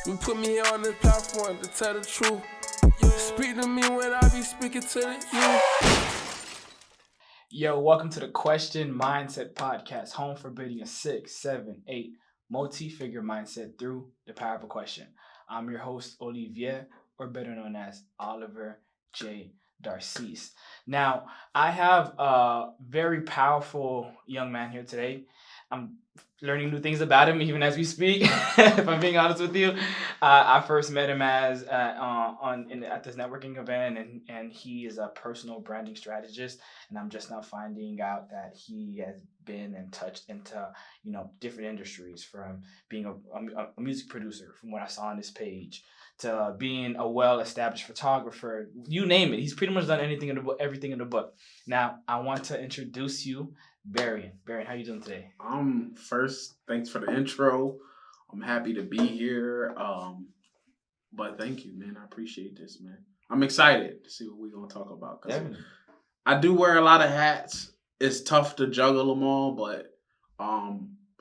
You put me on this platform to tell the truth. Speak to me when I be speaking to the youth. Yo, welcome to the Question Mindset Podcast, home for building a 6, 7, 8 multi-figure mindset through the power of a question. I'm your host, Olivier, or better known as Oliver J. Darcis. Now, I have a very powerful young man here today. I'm learning new things about him even as we speak. If I'm being honest with you, I first met him as at this networking event, and he is a personal branding strategist. And I'm just now finding out that he has been and touched into different industries, from being a music producer, from what I saw on his page, to being a well-established photographer. You name it, he's pretty much done anything in the book, everything in the book. Now, I want to introduce you, Barian. Barian, how you doing today? First, thanks for the intro. I'm happy to be here. But thank you, man. I appreciate this, man. I'm excited to see what we're gonna talk about. Definitely. I do wear a lot of hats. It's tough to juggle them all, but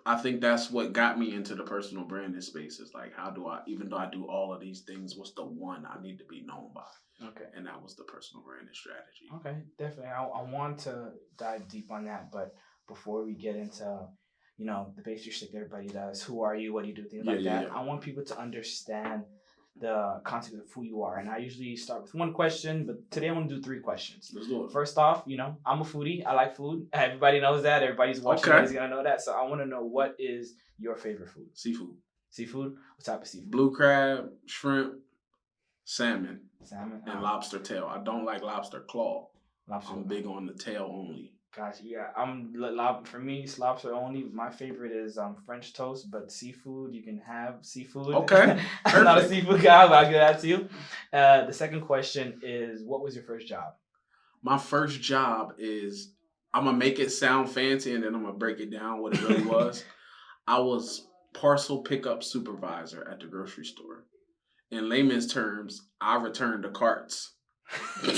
I think that's what got me into the personal branding space. Is like, how do I, even though I do all of these things, what's the one I need to be known by? Okay. And that was the personal branding strategy. Okay, definitely. I want to dive deep on that, but before we get into, the basic shit that everybody does, who are you, what do you do, things like that, I want people to understand the concept of who you are. And I usually start with one question, but today I want to do 3 questions. Let's do it. First off, I'm a foodie. I like food. Everybody knows that. Everybody's watching. Okay. Everybody's going to know that. So I want to know, what is your favorite food? Seafood. Seafood? What type of seafood? Blue crab, shrimp, salmon, and lobster tail. I don't like lobster claw. I'm big on the tail only. Gotcha. Yeah, for me, it's lobster only. My favorite is French toast, but seafood, you can have seafood. Okay. I'm not a seafood guy, but I'll give that to you. The second question is, what was your first job? My first job is, I'm going to make it sound fancy and then I'm going to break it down what it really was. I was parcel pickup supervisor at the grocery store. In layman's terms, I returned the carts to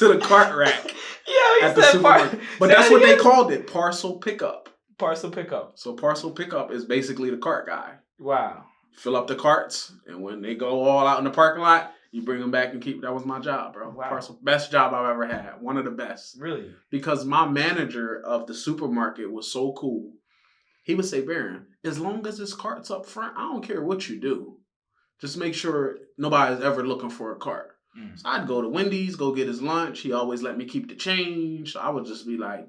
the cart rack. Yeah, at the supermarket. But that's what they called it, parcel pickup. Parcel pickup. So parcel pickup is basically the cart guy. Wow. Fill up the carts, and when they go all out in the parking lot, you bring them back and keep. That was my job, bro. Wow. Parcel, best job I've ever had. One of the best. Really? Because my manager of the supermarket was so cool. He would say, Baron, as long as this cart's up front, I don't care what you do. Just make sure nobody's ever looking for a cart. So I'd go to Wendy's, go get his lunch. He always let me keep the change. So I would just be like,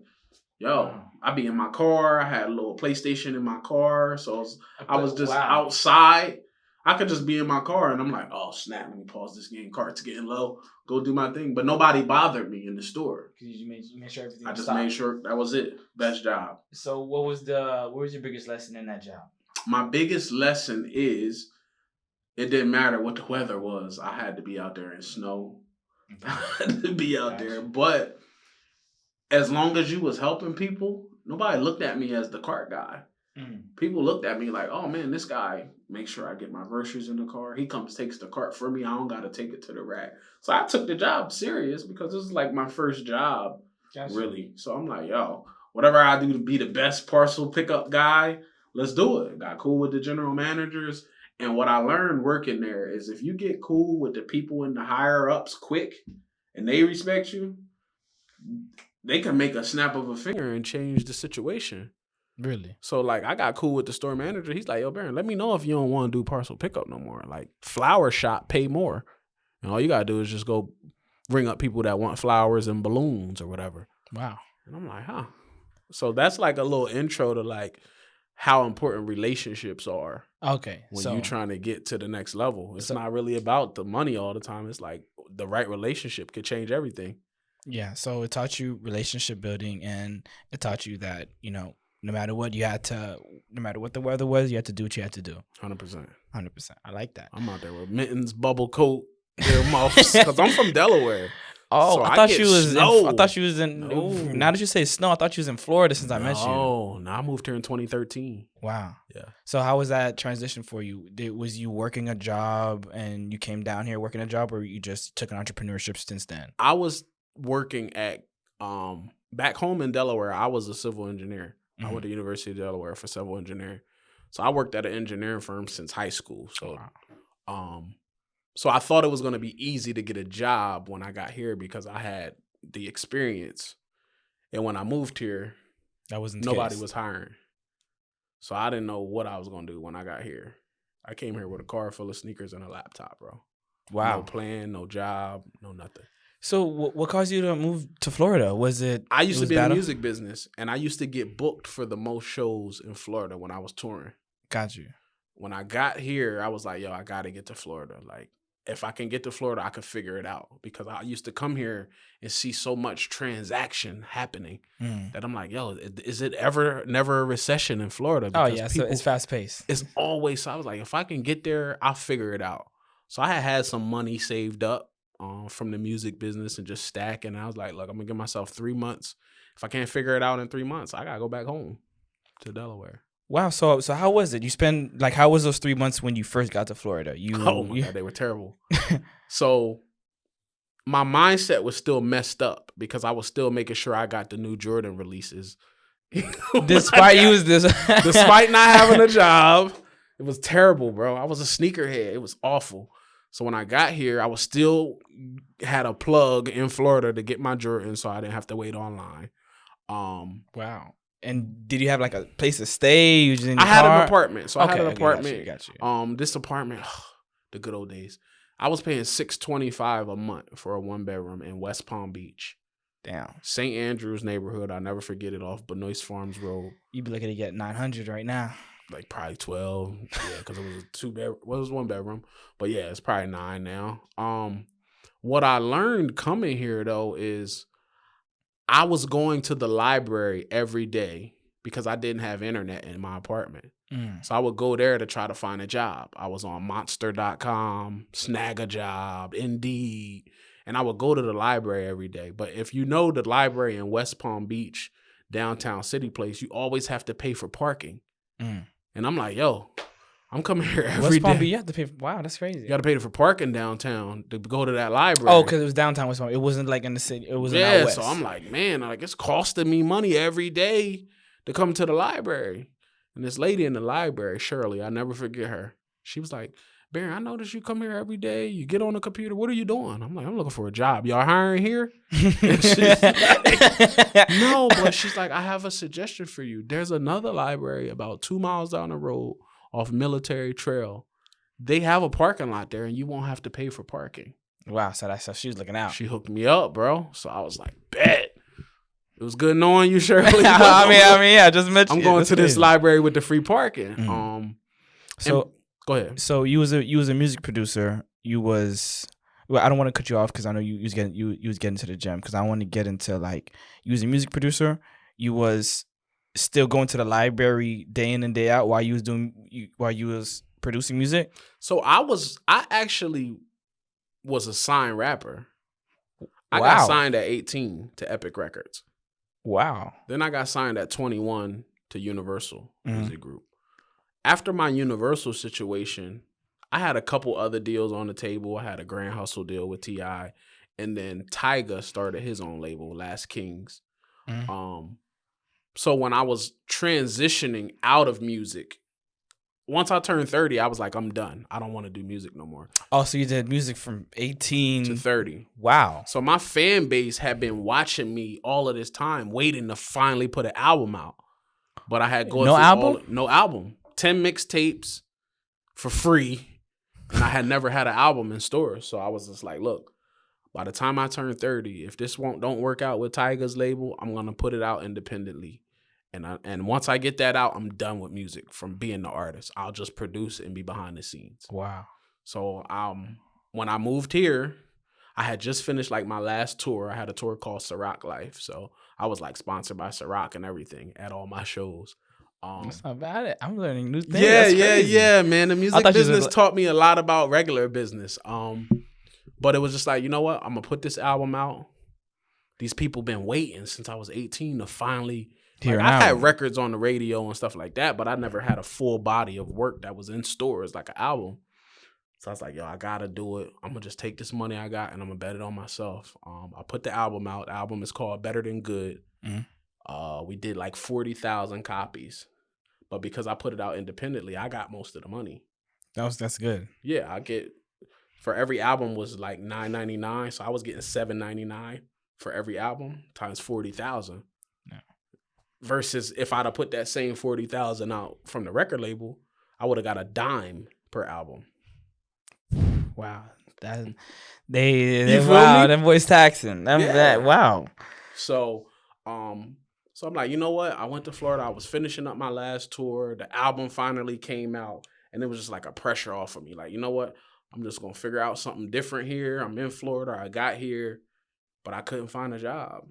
yo, I'd be in my car. I had a little PlayStation in my car. So I was just outside. I could just be in my car and I'm like, oh, snap, let me pause this game. Cart's getting low. Go do my thing. But nobody bothered me in the store. You made sure everything I was just stopped. made sure that was it. Best job. So what was your biggest lesson in that job? My biggest lesson is, it didn't matter what the weather was. I had to be out there in snow. I had to be out there. But as long as you was helping people, nobody looked at me as the cart guy. People looked at me like, oh man, this guy makes sure I get my groceries in the car. He comes, takes the cart for me. I don't got to take it to the rack. So I took the job serious because this is like my first job, really. So I'm like, yo, whatever I do to be the best parcel pickup guy, let's do it. Got cool with the general managers. And what I learned working there is, if you get cool with the people in the higher ups quick and they respect you, they can make a snap of a finger and change the situation. Really? So like, I got cool with the store manager. He's like, yo, Baron, let me know if you don't want to do parcel pickup no more. Like, flower shop pay more. And all you got to do is just go ring up people that want flowers and balloons or whatever. Wow. And I'm like, huh. So that's like a little intro to like how important relationships are. Okay. When you're trying to get to the next level. It's not really about the money all the time. It's like the right relationship could change everything. Yeah. So it taught you relationship building, and it taught you that, no matter what, no matter what the weather was, you had to do what you had to do. 100%. 100%. I like that. I'm out there with mittens, bubble coat, earmuffs, because I'm from Delaware. Oh, so I thought you was in. No. Now that you say snow, I thought you was in Florida since I met you. Oh, no, I moved here in 2013. Wow. Yeah. So how was that transition for you? Was you working a job and you came down here working a job, or you just took an entrepreneurship since then? I was working at back home in Delaware. I was a civil engineer. I went to University of Delaware for civil engineering. So I worked at an engineering firm since high school. So, Wow. so I thought it was going to be easy to get a job when I got here because I had the experience. And when I moved here, That wasn't the nobody case. was hiring. So I didn't know what I was going to do when I got here. I came here with a car full of sneakers and a laptop, bro. Wow. No plan, no job, no nothing. So what caused you to move to Florida? Was it? I used it to was be in the battle? music business, and I used to get booked for the most shows in Florida when I was touring. Got you. When I got here, I was like, yo, I got to get to Florida. Like, if I can get to Florida, I could figure it out. Because I used to come here and see so much transaction happening that I'm like, yo, is it never a recession in Florida? Oh, Because yeah. So it's fast paced. it's always, so I was like, if I can get there, I'll figure it out. So I had some money saved up from the music business and just stacking. And I was like, look, I'm going to give myself 3 months. If I can't figure it out in 3 months, I got to go back home to Delaware. Wow. So how was it? You spent how was those 3 months when you first got to Florida? Oh my God, they were terrible. So my mindset was still messed up because I was still making sure I got the new Jordan releases. Despite you was this, despite not having a job, it was terrible, bro. I was a sneakerhead. It was awful. So when I got here, I was still had a plug in Florida to get my Jordan, so I didn't have to wait online. Wow. And did you have a place to stay? You just in your I had car? an apartment. So I had an Okay, apartment. got you. This apartment, the good old days. I was paying $625 a month for a 1-bedroom in West Palm Beach. Damn. St. Andrews neighborhood. I'll never forget it, off Benoist Farms Road. You'd be looking to get 900 right now. Like probably 12. Yeah, because it was a 2-bedroom. Well, it was 1-bedroom. But yeah, it's probably 9 now. What I learned coming here though is I was going to the library every day because I didn't have internet in my apartment. So I would go there to try to find a job. I was on monster.com, snag a job, Indeed, and I would go to the library every day. But if you know the library in West Palm Beach, downtown City Place, you always have to pay for parking. And I'm like, yo, I'm coming here every West Palm day. Beach, you have to pay. Wow, that's crazy. You got to pay for parking downtown to go to that library. Oh, because it was downtown West Palm. It wasn't in the city. It was out west. So I'm like, man, it's costing me money every day to come to the library. And this lady in the library, Shirley, I never forget her. She was like, Baron, I notice you come here every day. You get on the computer. What are you doing? I'm like, I'm looking for a job. Y'all hiring here? And she's like, no, but she's like, I have a suggestion for you. There's another library about 2 miles down the road off Military Trail. They have a parking lot there, and you won't have to pay for parking. Wow, so she was looking out. She hooked me up, bro. So I was like, bet. It was good knowing you, Shirley. I mean, yeah, just mentioned. I'm going to this library with the free parking. So go ahead. So you was a music producer. You was I don't want to cut you off because I know you was getting to the gym because I want to get into you was a music producer. You was still going to the library day in and day out while you was producing music. So I actually was a signed rapper. I Wow. got signed at 18 to Epic Records. Wow. Then I got signed at 21 to Universal Music Group. After my Universal situation, I had a couple other deals on the table. I had a Grand Hustle deal with T.I. And then Tyga started his own label, Last Kings. So when I was transitioning out of music, once I turned 30, I was like, I'm done. I don't want to do music no more. Oh, so you did music from 18 to 30. Wow. So my fan base had been watching me all of this time, waiting to finally put an album out. But I had no album? No album. 10 mixtapes for free. And I had never had an album in stores. So I was just like, look, by the time I turn 30, if this don't work out with Tyga's label, I'm going to put it out independently. And once I get that out, I'm done with music from being the artist. I'll just produce and be behind the scenes. Wow. So when I moved here, I had just finished my last tour. I had a tour called Ciroc Life. So I was sponsored by Ciroc and everything at all my shows. That's not bad. I'm learning new things. Yeah, man. The music business taught me a lot about regular business. But it was just you know what? I'm going to put this album out. These people been waiting since I was 18 to finally... I had records on the radio and stuff like that, but I never had a full body of work that was in stores like an album. So I was like, yo, I got to do it. I'm going to just take this money I got and I'm going to bet it on myself. I put the album out. The album is called Better Than Good. We did 40,000 copies. But because I put it out independently, I got most of the money. That's good. Yeah, I get for every album was like $9.99, so I was getting $7.99 for every album times 40,000. Yeah. Versus if I'd have put that same 40,000 out from the record label, I would have got a dime per album. Wow, they You feel wow, me? them boys taxing. That wow. So so I'm like, you know what? I went to Florida. I was finishing up my last tour. The album finally came out, and it was just like a pressure off of me. Like, you know what? I'm just gonna figure out something different here. I'm in Florida. I got here, but I couldn't find a job.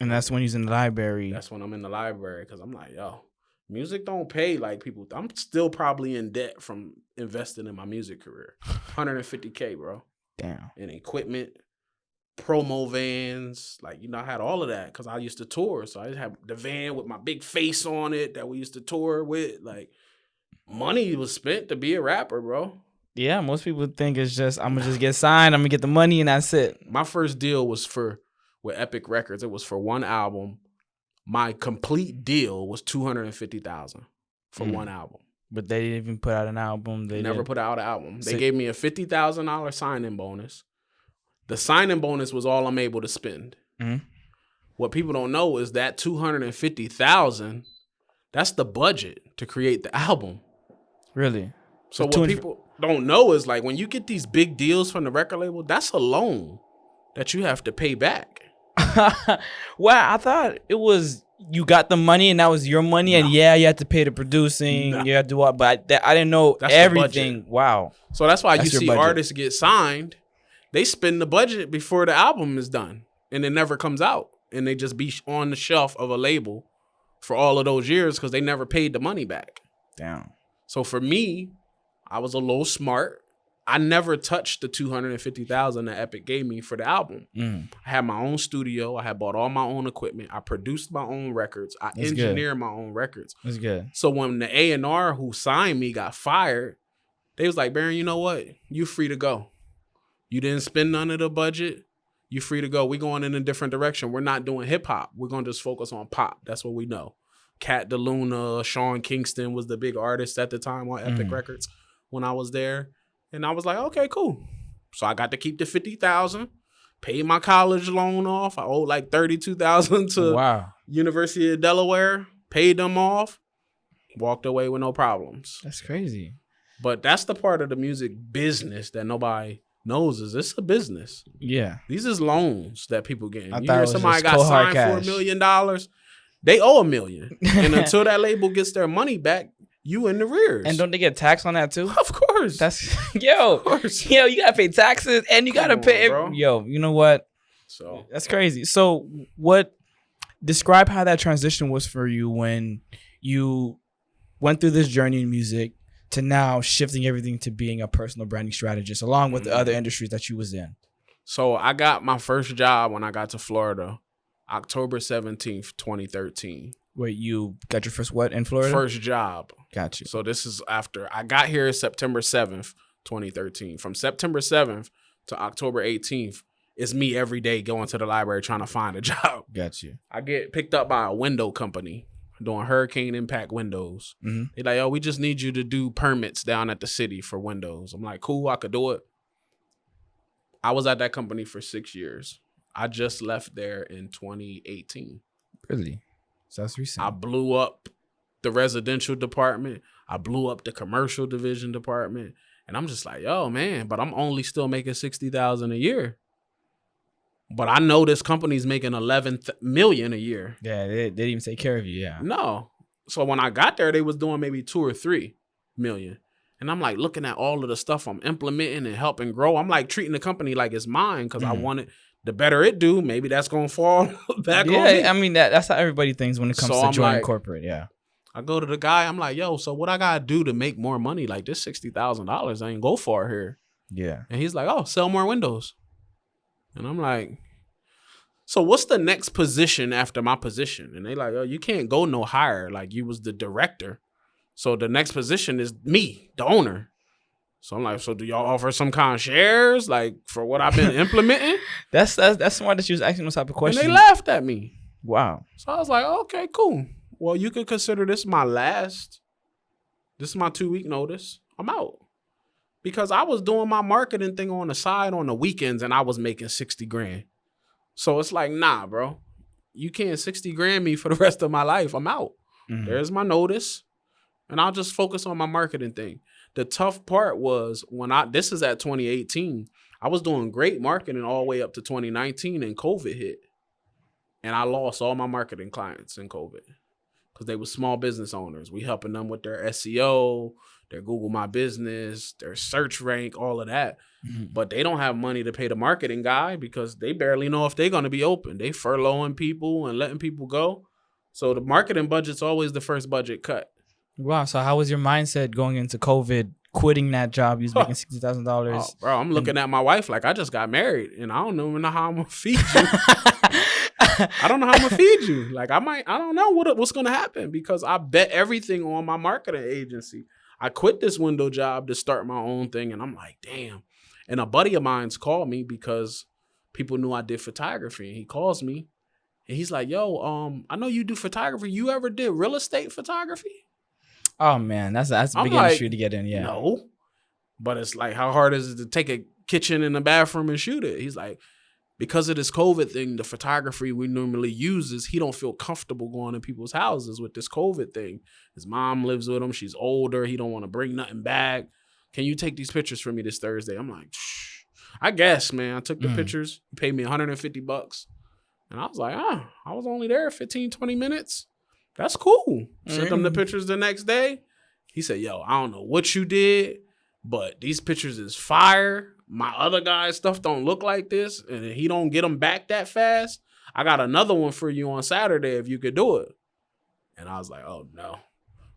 And that's when he's in the library. That's when I'm in the library because I'm like, yo, music don't pay like people. I'm still probably in debt from investing in my music career. $150K, bro. Damn. And equipment, promo vans, like, you know, I had all of that because I used to tour. So I just had the van with my big face on it that we used to tour with. Like, money was spent to be a rapper, bro. Yeah, most people think it's just I'm gonna just get signed, I'm gonna get the money, and that's it. My first deal was with Epic Records. It was for one album. My complete deal was $250,000 for one album. But they didn't even put out an album. They never put out an album. They gave me a $50,000 signing bonus. The signing bonus was all I'm able to spend. Mm-hmm. What people don't know is that $250,000, that's the budget to create the album. Really? So what people don't know is, like, when you get these big deals from the record label, that's a loan that you have to pay back. Well, I thought it was you got the money and that was your money, and you had to pay the producing, you had to do what, but I didn't know that's everything. Wow. So that's why you see budget. artists get signed. They spend the budget before the album is done, and it never comes out, and they just be on the shelf of a label for all of those years because they never paid the money back. Damn. So for me, I was a little smart. I never touched the $250,000 that Epic gave me for the album. I had my own studio. I had bought all my own equipment. I produced my own records. I engineered my own records. That's good. So when the A&R who signed me got fired, they was like, Baron, you know what? You free to go. You didn't spend none of the budget. You free to go. We going in a different direction. We're not doing hip hop. We're going to just focus on pop. That's what we know. Cat DeLuna, Sean Kingston was the big artist at the time on Epic Records when I was there. And I was like, okay, cool. So I got to keep the $50,000, paid my college loan off. I owed like $32,000 to University of Delaware, paid them off, walked away with no problems. That's crazy. But that's the part of the music business that nobody knows is it's a business. Yeah. These is loans that people get. You thought hear it was somebody just got cold hard signed cash. for $1 million, they owe $1 million. And until that label gets their money back, you in the rears. And don't they get taxed on that too? Of course. That's you gotta pay taxes and you gotta pay. Bro. You know what? So that's crazy. So describe how that transition was for you when you went through this journey in music to now shifting everything to being a personal branding strategist along with the other industries that you was in. So I got my first job when I got to Florida, October 17th, 2013. Wait, you got your first what in Florida? First job. Got you. So this is after I got here September 7th, 2013. From September 7th to October 18th, it's me every day going to the library trying to find a job. Got you. I get picked up by a window company doing hurricane impact windows. Mm-hmm. They're like, oh, we just need you to do permits down at the city for windows. I'm like, cool, I could do it. I was at that company for 6 years. I just left there in 2018. Really? So that's recent. I blew up the residential department. I blew up the commercial division department. And I'm just like, yo, man, but I'm only still making $60,000 a year. But I know this company's making $11 million a year. Yeah, they didn't even take care of you. Yeah. No. So when I got there, they was doing maybe $2 or $3 million. And I'm like looking at all of the stuff I'm implementing and helping grow. I'm like treating the company like it's mine because I want it. The better it do, maybe that's gonna fall back on me. Yeah, I mean that's how everybody thinks when it comes to joining like, corporate. Yeah. I go to the guy. I'm like, yo, so what I gotta do to make more money? Like this $60,000 ain't go far here. Yeah. And he's like, oh, sell more windows. And I'm like, so what's the next position after my position? And they like, oh, you can't go no higher. Like you was the director. So the next position is me, the owner. So I'm like, so do y'all offer some kind of shares, like for what I've been implementing? That's smart that you was asking those type of questions. And they laughed at me. Wow. So I was like, okay, cool. Well, you could consider this my last This is my 2-week notice. I'm out. Because I was doing my marketing thing on the side on the weekends and I was making 60 grand. So it's like, nah, bro. You can't 60 grand me for the rest of my life. I'm out. Mhm. There's my notice. And I'll just focus on my marketing thing. The tough part was this is at 2018. I was doing great marketing all the way up to 2019 and COVID hit. And I lost all my marketing clients in COVID because they were small business owners. We helping them with their SEO, their Google My Business, their search rank, all of that. Mhm. But they don't have money to pay the marketing guy because they barely know if they're going to be open. They furloughing people and letting people go. So the marketing budget's always the first budget cut. Wow. So how was your mindset going into COVID, quitting that job? You was making $60,000. Oh, bro, I'm looking at my wife like I just got married and I don't even know how I'm going to feed you. I don't know how I'm going to feed you. Like I don't know what's going to happen because I bet everything on my marketing agency. I quit this window job to start my own thing and I'm like, damn. And a buddy of mine's called me because people knew I did photography. And he calls me and he's like, yo, I know you do photography. You ever did real estate photography? Oh man, that's a I'm big like, industry to get in. Yeah. No. But it's like, how hard is it to take a kitchen and a bathroom and shoot it? He's like, because of this COVID thing, the photography we normally use is he don't feel comfortable going to people's houses with this COVID thing. His mom lives with him. She's older. He don't want to bring nothing back. Can you take these pictures for me this Thursday? I'm like, I guess, man. I took the pictures. He paid me $150. And I was like, I was only there 15, 20 minutes. That's cool. Sent him the pictures the next day. He said, yo, I don't know what you did, but these pictures is fire. My other guy's stuff don't look like this, and he don't get them back that fast. I got another one for you on Saturday if you could do it. And I was like, oh, no.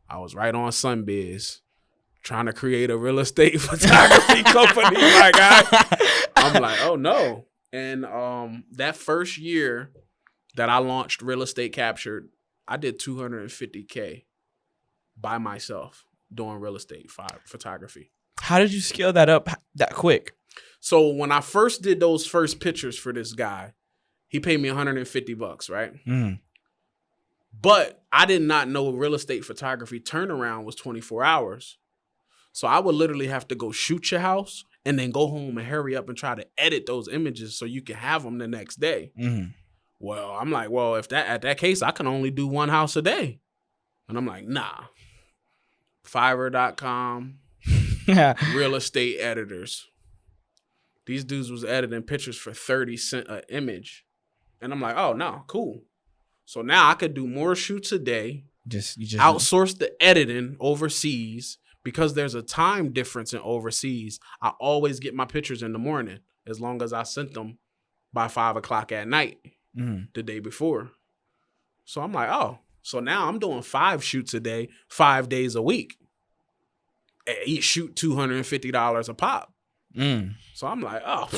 I was right on Sunbiz trying to create a real estate photography company, my guy. I'm like, oh, no. And that first year that I launched Real Estate Captured, I did $250K by myself doing real estate photography. How did you scale that up that quick? So when I first did those first pictures for this guy, he paid me $150, right? Mm. But I did not know real estate photography turnaround was 24 hours. So I would literally have to go shoot your house and then go home and hurry up and try to edit those images so you can have them the next day. Mm. Well, I'm like, well, if at that case, I can only do one house a day. And I'm like, nah. Fiverr.com, real estate editors. These dudes was editing pictures for 30 cents an image. And I'm like, oh, no, cool. So now I could do more shoots a day. You just outsource the editing overseas because there's a time difference in overseas. I always get my pictures in the morning as long as I sent them by 5 o'clock at night the day before. So I'm like, oh, so now I'm doing 5 shoots a day, 5 days a week. Each shoot $250 a pop. So I'm like, oh,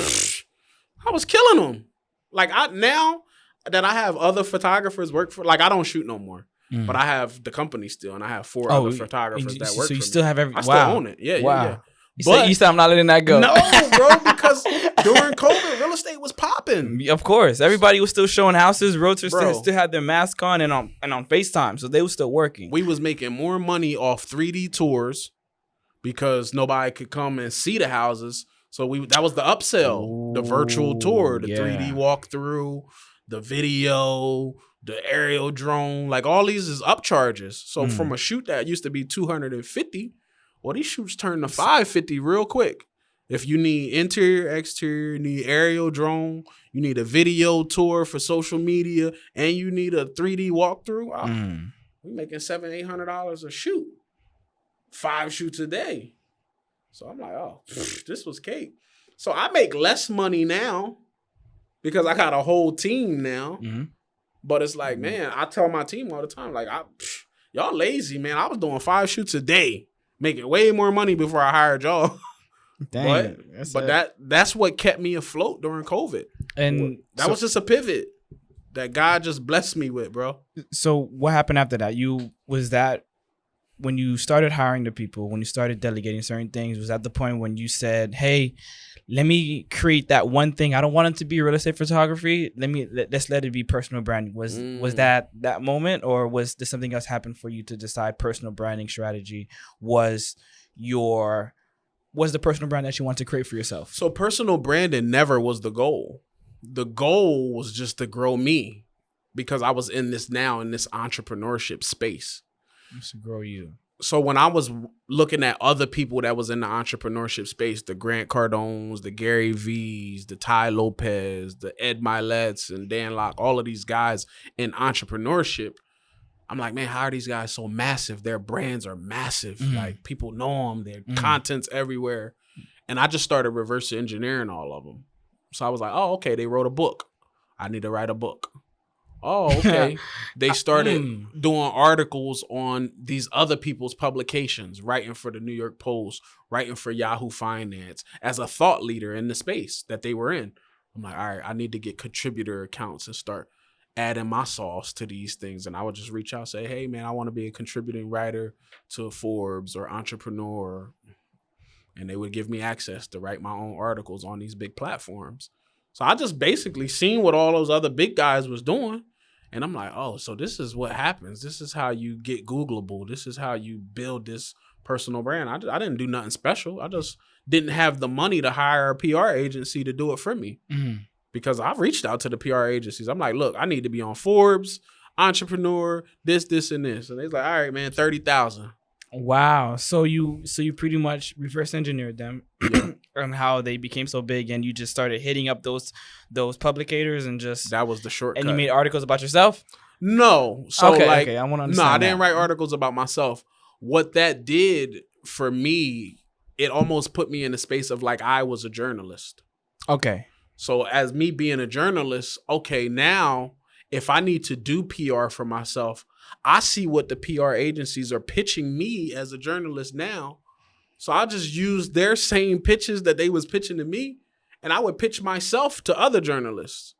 I was killing them. Like now that I have other photographers work for, like I don't shoot no more, but I have the company still, and I have 4 other photographers that work for me. So you still have I still own it. Yeah, yeah. You said I'm not letting that go. No, bro, because during COVID, real estate was popping. Of course, everybody was still showing houses. Realtors still had their mask on and on FaceTime, so they were still working. We was making more money off 3D tours because nobody could come and see the houses. So that was the upsell, the virtual tour, the 3D walkthrough, the video, the aerial drone, like all these is upcharges. So from a shoot that used to be $250, well, these shoots turn to $550 real quick. If you need interior, exterior, you need aerial drone, you need a video tour for social media, and you need a 3D walkthrough, we're making $700-800 a shoot. 5 shoots a day. So I'm like, oh, this was cake. So I make less money now because I got a whole team now. But it's like, man, I tell my team all the time, like, y'all lazy, man. I was doing 5 shoots a day, making way more money before I hired y'all. Dang, but that's what kept me afloat during COVID. And that was just a pivot that God just blessed me with, bro. So what happened after that? when you started hiring the people, when you started delegating certain things, was at the point when you said, hey, let me create that one thing. I don't want it to be real estate photography. Let's let it be personal branding. Was that moment, or was there something else happen for you to decide personal branding strategy was the personal brand that you want to create for yourself? So personal branding never was the goal. The goal was just to grow me, because I was in this entrepreneurship space. To grow you. So when I was looking at other people that was in the entrepreneurship space, the Grant Cardones, the Gary V's, the Ty Lopez, the Ed Milet's, and Dan Locke, all of these guys in entrepreneurship, I'm like, man, how are these guys so massive? Their brands are massive. Like, people know them. Their content's everywhere. And I just started reverse engineering all of them. So I was like, oh, okay, they wrote a book. I need to write a book. Oh, okay. They started doing articles on these other people's publications, writing for the New York Post, writing for Yahoo Finance as a thought leader in the space that they were in. I'm like, all right, I need to get contributor accounts and start adding my sauce to these things. And I would just reach out and say, hey, man, I want to be a contributing writer to Forbes or Entrepreneur. And they would give me access to write my own articles on these big platforms. So I just basically seen what all those other big guys was doing. And I'm like, oh, so this is what happens. This is how you get Googleable. This is how you build this personal brand. I didn't do nothing special. I just didn't have the money to hire a PR agency to do it for me. Because I've reached out to the PR agencies. I'm like, look, I need to be on Forbes, Entrepreneur, this, and this. And they're like, all right, man, 30,000. Wow. So you pretty much reverse engineered them on how they became so big, and you just started hitting up those publicators and just that was the shortcut. And you made articles about yourself? No. So okay. I want to understand. No, I didn't write articles about myself. What that did for me, it almost put me in the space of like I was a journalist. Okay. So as me being a journalist, okay, now if I need to do PR for myself, I see what the PR agencies are pitching me as a journalist now. So I just use their same pitches that they was pitching to me, and I would pitch myself to other journalists.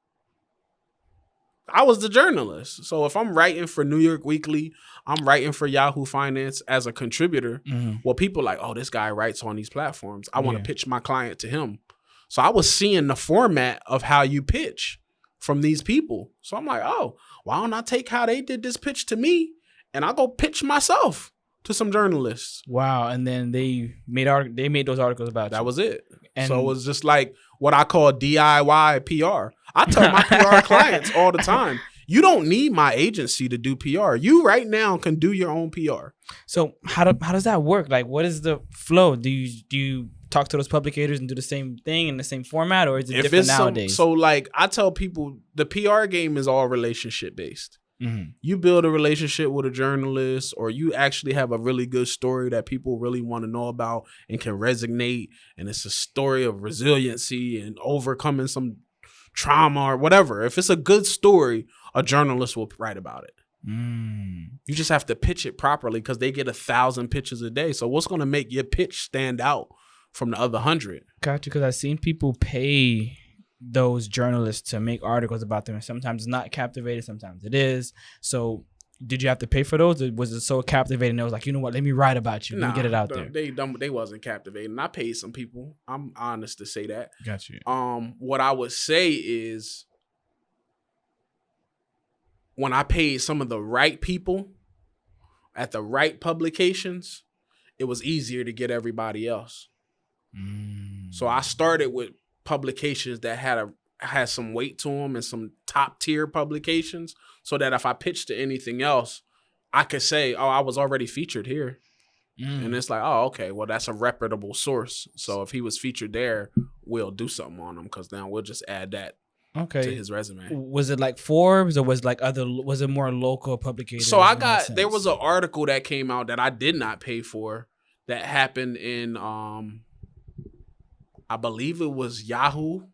I was the journalist. So if I'm writing for New York Weekly, I'm writing for Yahoo Finance as a contributor. Well, people are like, oh, this guy writes on these platforms. I want to pitch my client to him. So I was seeing the format of how you pitch from these people. So I'm like, oh, why don't I take how they did this pitch to me and I'll go pitch myself to some journalists. Wow. And then they made those articles about that you. was it. And so it was just like what I call DIY PR. I tell my PR clients all the time, you don't need my agency to do PR. You right now can do your own PR. So how does that work? Like, what is the flow? Do you talk to those publicators and do the same thing in the same format, or is it different nowadays? So like I tell people, the PR game is all relationship based. You build a relationship with a journalist, or you actually have a really good story that people really want to know about and can resonate. And it's a story of resiliency and overcoming some trauma or whatever. If it's a good story, a journalist will write about it. You just have to pitch it properly because they get 1,000 pitches a day. So what's going to make your pitch stand out from the other 100? Got you, because I've seen people pay those journalists to make articles about them, and sometimes it's not captivating, sometimes it is. So did you have to pay for those, or was it so captivating it was like, you know what, let me write about you, let me get it out there? They wasn't captivating. I paid some people. I'm honest to say that. Got you. What I would say is, when I paid some of the right people at the right publications, it was easier to get everybody else. So I started with publications that had some weight to them and some top tier publications, so that if I pitched to anything else, I could say, oh, I was already featured here. And it's like, oh, okay, well, that's a reputable source. So if he was featured there, we'll do something on him, because now we'll just add that to his resume. Was it like Forbes, or was it more local publications? So there was an article that came out that I did not pay for that happened in I believe it was Yahoo.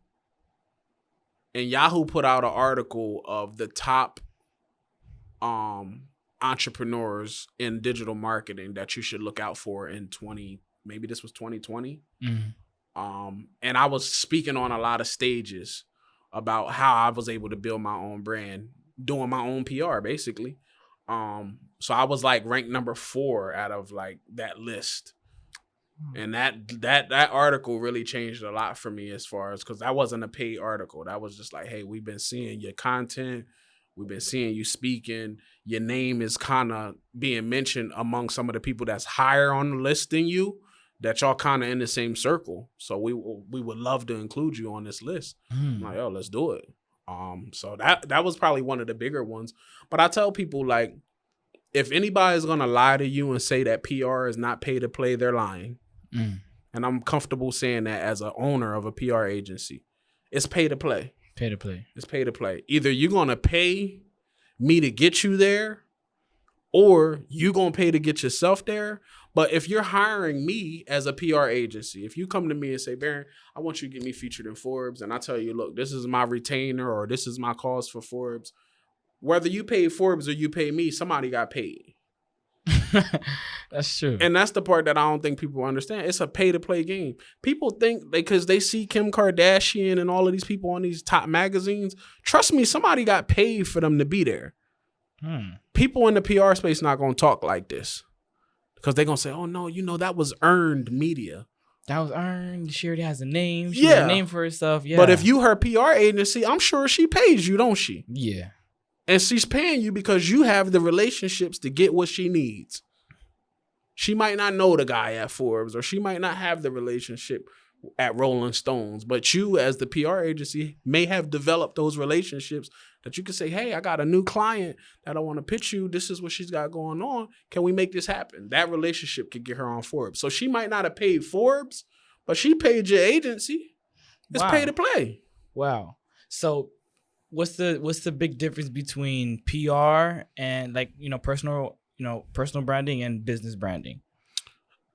And Yahoo put out an article of the top entrepreneurs in digital marketing that you should look out for in 2020. And I was speaking on a lot of stages about how I was able to build my own brand, doing my own PR, basically. So I was like ranked number 4 out of like that list. And that article really changed a lot for me, as far as, because that wasn't a paid article. That was just like, hey, we've been seeing your content. We've been seeing you speaking. Your name is kind of being mentioned among some of the people that's higher on the list than you, that y'all kind of in the same circle. So we would love to include you on this list. I'm like, oh, let's do it. So that was probably one of the bigger ones. But I tell people, like, if anybody's going to lie to you and say that PR is not pay to play, they're lying. And I'm comfortable saying that as an owner of a PR agency. It's pay to play. Pay to play. It's pay to play. Either you're going to pay me to get you there, or you're going to pay to get yourself there. But if you're hiring me as a PR agency, if you come to me and say, Baron, I want you to get me featured in Forbes, and I tell you, look, this is my retainer, or this is my cause for Forbes, whether you pay Forbes or you pay me, somebody got paid. That's true. And that's the part that I don't think people understand. It's a pay-to-play game. People think because they see Kim Kardashian and all of these people on these top magazines, trust me, somebody got paid for them to be there. People in the PR space not going to talk like this, because they're going to say, oh, no, that was earned media. That was earned. She already has a name. She has a name for herself. Yeah. But if you her PR agency, I'm sure she pays you, don't she? Yeah. And she's paying you because you have the relationships to get what she needs. She might not know the guy at Forbes, or she might not have the relationship at Rolling Stones, but you as the PR agency may have developed those relationships that you can say, hey, I got a new client that I want to pitch you. This is what she's got going on. Can we make this happen? That relationship could get her on Forbes. So she might not have paid Forbes, but she paid your agency. It's pay to play. Wow. So what's the big difference between PR and, like, personal branding and business branding?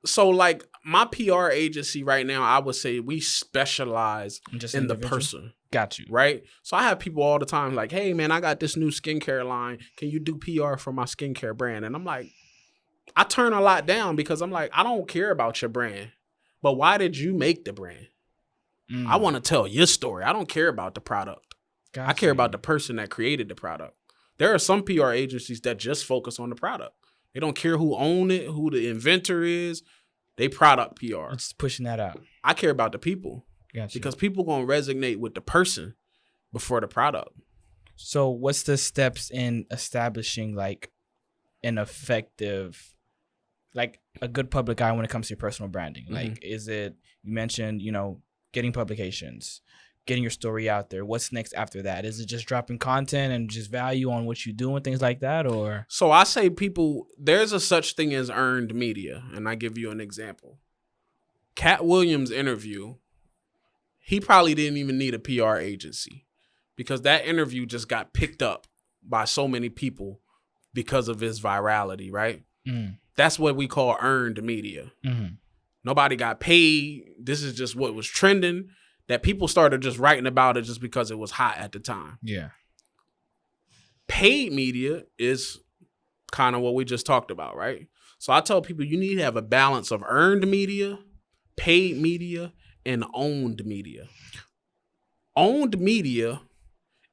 So, like, my PR agency right now, I would say we specialize in the person. Got you. Right? So I have people all the time like, hey, man, I got this new skincare line. Can you do PR for my skincare brand? And I'm like, I turn a lot down, because I'm like, I don't care about your brand, but why did you make the brand? I want to tell your story. I don't care about the product. I care about the person that created the product. There are some PR agencies that just focus on the product. They don't care who own it, who the inventor is. They product PR. It's pushing that out. I care about the people. Gotcha. Because people going to resonate with the person before the product. So what's the steps in establishing, like, an effective, like, a good public eye when it comes to your personal branding? Like, is it, you mentioned, getting publications, getting your story out there. What's next after that? Is it just dropping content and just value on what you do and things like that, or? So I say people, there's a such thing as earned media. And I give you an example. Cat Williams' interview, he probably didn't even need a PR agency, because that interview just got picked up by so many people because of his virality, right? That's what we call earned media. Nobody got paid. This is just what was trending, that people started just writing about it just because it was hot at the time. Yeah. Paid media is kind of what we just talked about, right? So I tell people you need to have a balance of earned media, paid media, and owned media. Owned media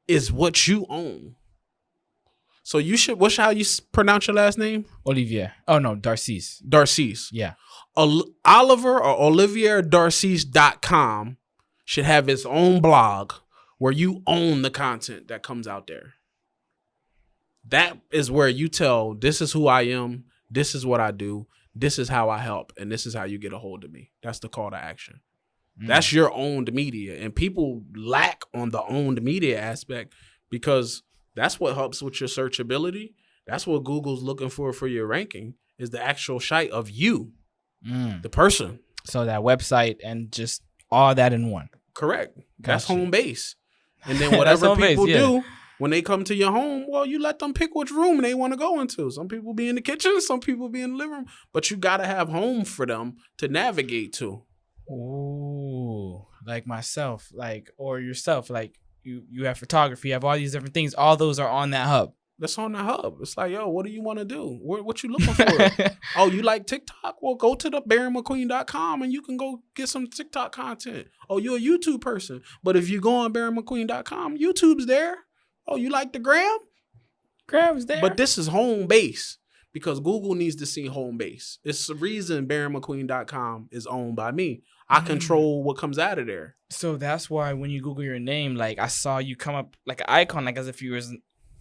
is what you own. So you should, how you pronounce your last name? Olivier. Oh, no, Darcis. Darcis. Yeah. Oliver or OlivierDarcis.com should have its own blog where you own the content that comes out there. That is where you tell, this is who I am, this is what I do, this is how I help, and this is how you get a hold of me. That's the call to action. That's your owned media. And people lack on the owned media aspect, because that's what helps with your searchability. That's what Google's looking for your ranking, is the actual shite of you, the person. So that website and just all that in one. Correct. Gotcha. That's home base. And then whatever people base, yeah. do, when they come to your home, well, you let them pick which room they want to go into. Some people be in the kitchen, some people be in the living room, but you got to have home for them to navigate to. Ooh, like myself, like, or yourself, like you have photography, you have all these different things. All those are on that hub. That's on the hub. It's like, yo, what do you want to do? What you looking for? Oh, you like TikTok? Well, go to the BaronMcQueen.com and you can go get some TikTok content. Oh, you're a YouTube person. But if you go on BaronMcQueen.com, YouTube's there. Oh, you like the gram? Grab's there. But this is home base because Google needs to see home base. It's the reason BaronMcQueen.com is owned by me. I control what comes out of there. So that's why when you Google your name, like I saw you come up like an icon, like as if you was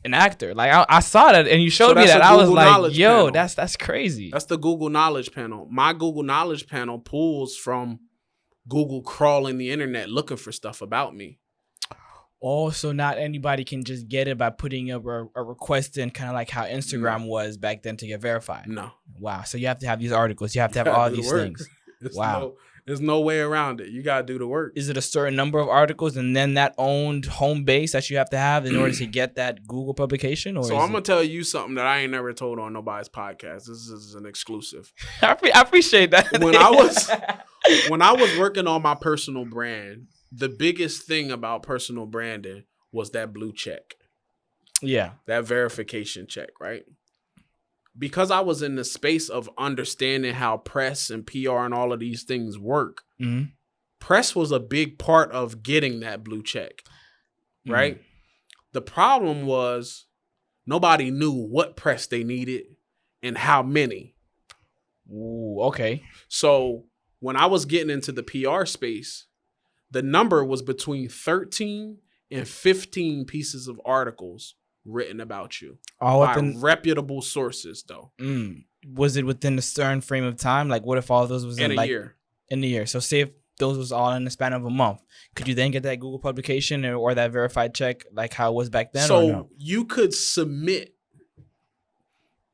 an actor. Like I saw that and you showed me that. I was like, yo, panel. that's crazy. That's the Google Knowledge panel. My Google Knowledge panel pulls from Google crawling the internet looking for stuff about me. Also, not anybody can just get it by putting up a request in, kind of like how Instagram was back then to get verified. No. Wow. So you have to have these articles. You have to have all these things. Wow. There's no way around it. You got to do the work. Is it a certain number of articles and then that owned home base that you have to have in order to get that Google publication? Or so I'm going to tell you something that I ain't never told on nobody's podcast. This is an exclusive. I appreciate that. When I was working on my personal brand, the biggest thing about personal branding was that blue check. Yeah. That verification check, right? Because I was in the space of understanding how press and PR and all of these things work, press was a big part of getting that blue check, right? The problem was nobody knew what press they needed and how many. Ooh, okay. So when I was getting into the PR space, the number was between 13 and 15 pieces of articles written about you by reputable sources, though. Was it within a certain frame of time? Like, what if all of those was in a year? In a year. So say if those was all in the span of a month, could you then get that Google publication or that verified check like how it was back then? So or no? You could submit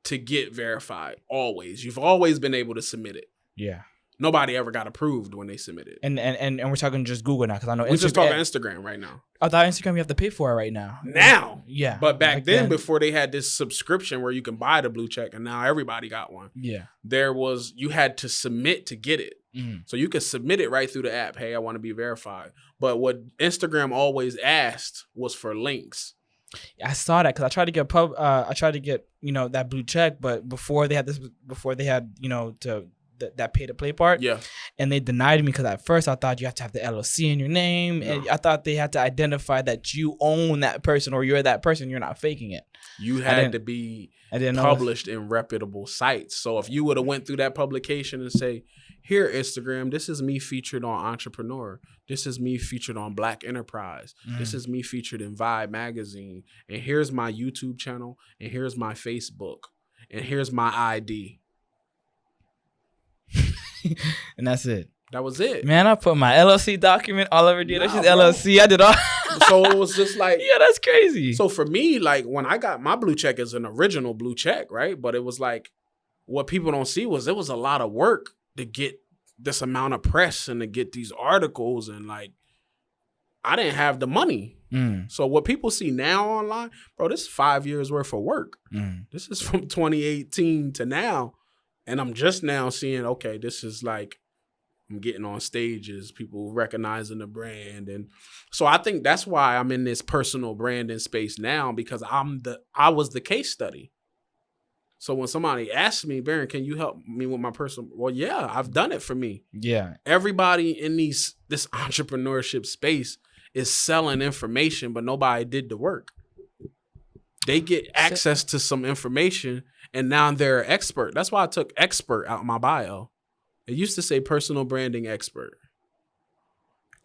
to get verified always. You've always been able to submit it. Yeah. Nobody ever got approved when they submitted. And we're talking just Google now because I know we're just talking Instagram right now. I thought Instagram you have to pay for it right now. Yeah. But back then, before they had this subscription where you can buy the blue check, and now everybody got one. Yeah. You had to submit to get it. So you could submit it right through the app. Hey, I want to be verified. But what Instagram always asked was for links. I saw that because I tried to get that blue check, but before they had that pay to play part. Yeah. And they denied me because at first I thought you have to have the LLC in your name. No. And I thought they had to identify that you own that person or you're that person. You're not faking it. You had to be published in reputable sites. So if you would have went through that publication and say, here, Instagram, this is me featured on Entrepreneur. This is me featured on Black Enterprise. This is me featured in Vibe magazine. And here's my YouTube channel. And here's my Facebook. And here's my ID. And that's it. That was it. Man, I put my LLC document all over there. That's just LLC. I did all. So it was just like, yeah, that's crazy. So for me, like when I got my blue check as an original blue check, right? But it was like, what people don't see was it was a lot of work to get this amount of press and to get these articles. And like, I didn't have the money. So what people see now online, bro, this is 5 years worth of work. This is from 2018 to now. And I'm just now seeing, okay, this is like, I'm getting on stages, people recognizing the brand. And so I think that's why I'm in this personal branding space now, because I was the case study. So when somebody asks me, Baron, can you help me with my personal? Well, yeah, I've done it for me. Yeah. Everybody in this entrepreneurship space is selling information, but nobody did the work. They get access to some information and now they're an expert. That's why I took expert out of my bio. It used to say personal branding expert.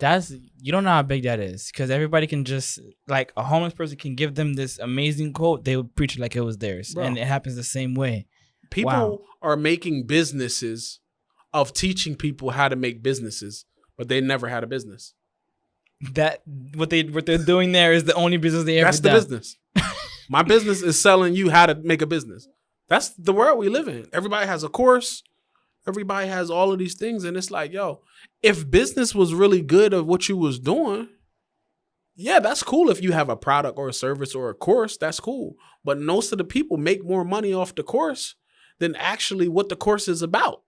You don't know how big that is, because everybody can just, like, a homeless person can give them this amazing quote. They would preach it like it was theirs. Bro. And it happens the same way. People are making businesses of teaching people how to make businesses, but they never had a business. What they're doing there is the only business they ever That's the business. My business is selling you how to make a business. That's the world we live in. Everybody has a course. Everybody has all of these things. And it's like, yo, if business was really good at what you was doing, yeah, that's cool. If you have a product or a service or a course, that's cool. But most of the people make more money off the course than actually what the course is about.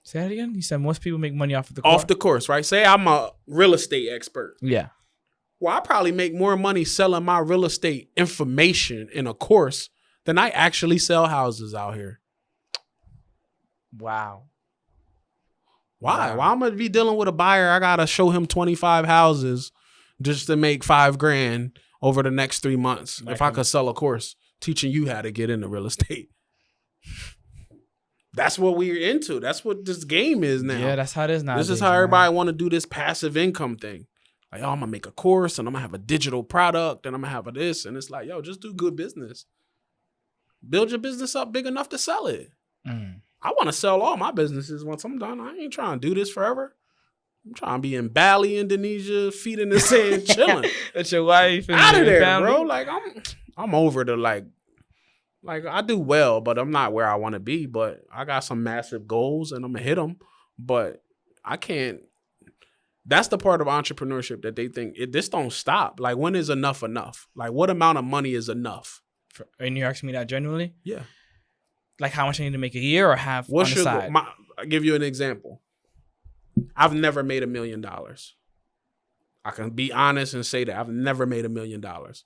Say that again? You said most people make money off of the course? Off the course, right? Say I'm a real estate expert. Yeah. Well, I probably make more money selling my real estate information in a course than I actually sell houses out here. Wow. Why? Wow. Why I'm going to be dealing with a buyer? I got to show him 25 houses just to make $5,000 over the next 3 months Like if I could sell a course teaching you how to get into real estate. That's what we're into. That's what this game is now. Yeah, that's how it is now. This is how everybody want to do this passive income thing. Like, oh, I'm going to make a course and I'm going to have a digital product and I'm going to have a this. And it's like, yo, just do good business. Build your business up big enough to sell it. I want to sell all my businesses once I'm done. I ain't trying to do this forever. I'm trying to be in Bali, Indonesia, feet in the sand, chilling. That's your wife and Out of your there, family? bro. Like, I'm over the like I do well, but I'm not where I want to be. But I got some massive goals and I'm going to hit them. But I can't. That's the part of entrepreneurship that they think this don't stop. Like, when is enough enough? Like, what amount of money is enough? And you're asking me that genuinely? Yeah. Like, how much I need to make a year or have What's on the your side? I'll give you an example. I've never made $1 million. I can be honest and say that I've never made $1 million. $1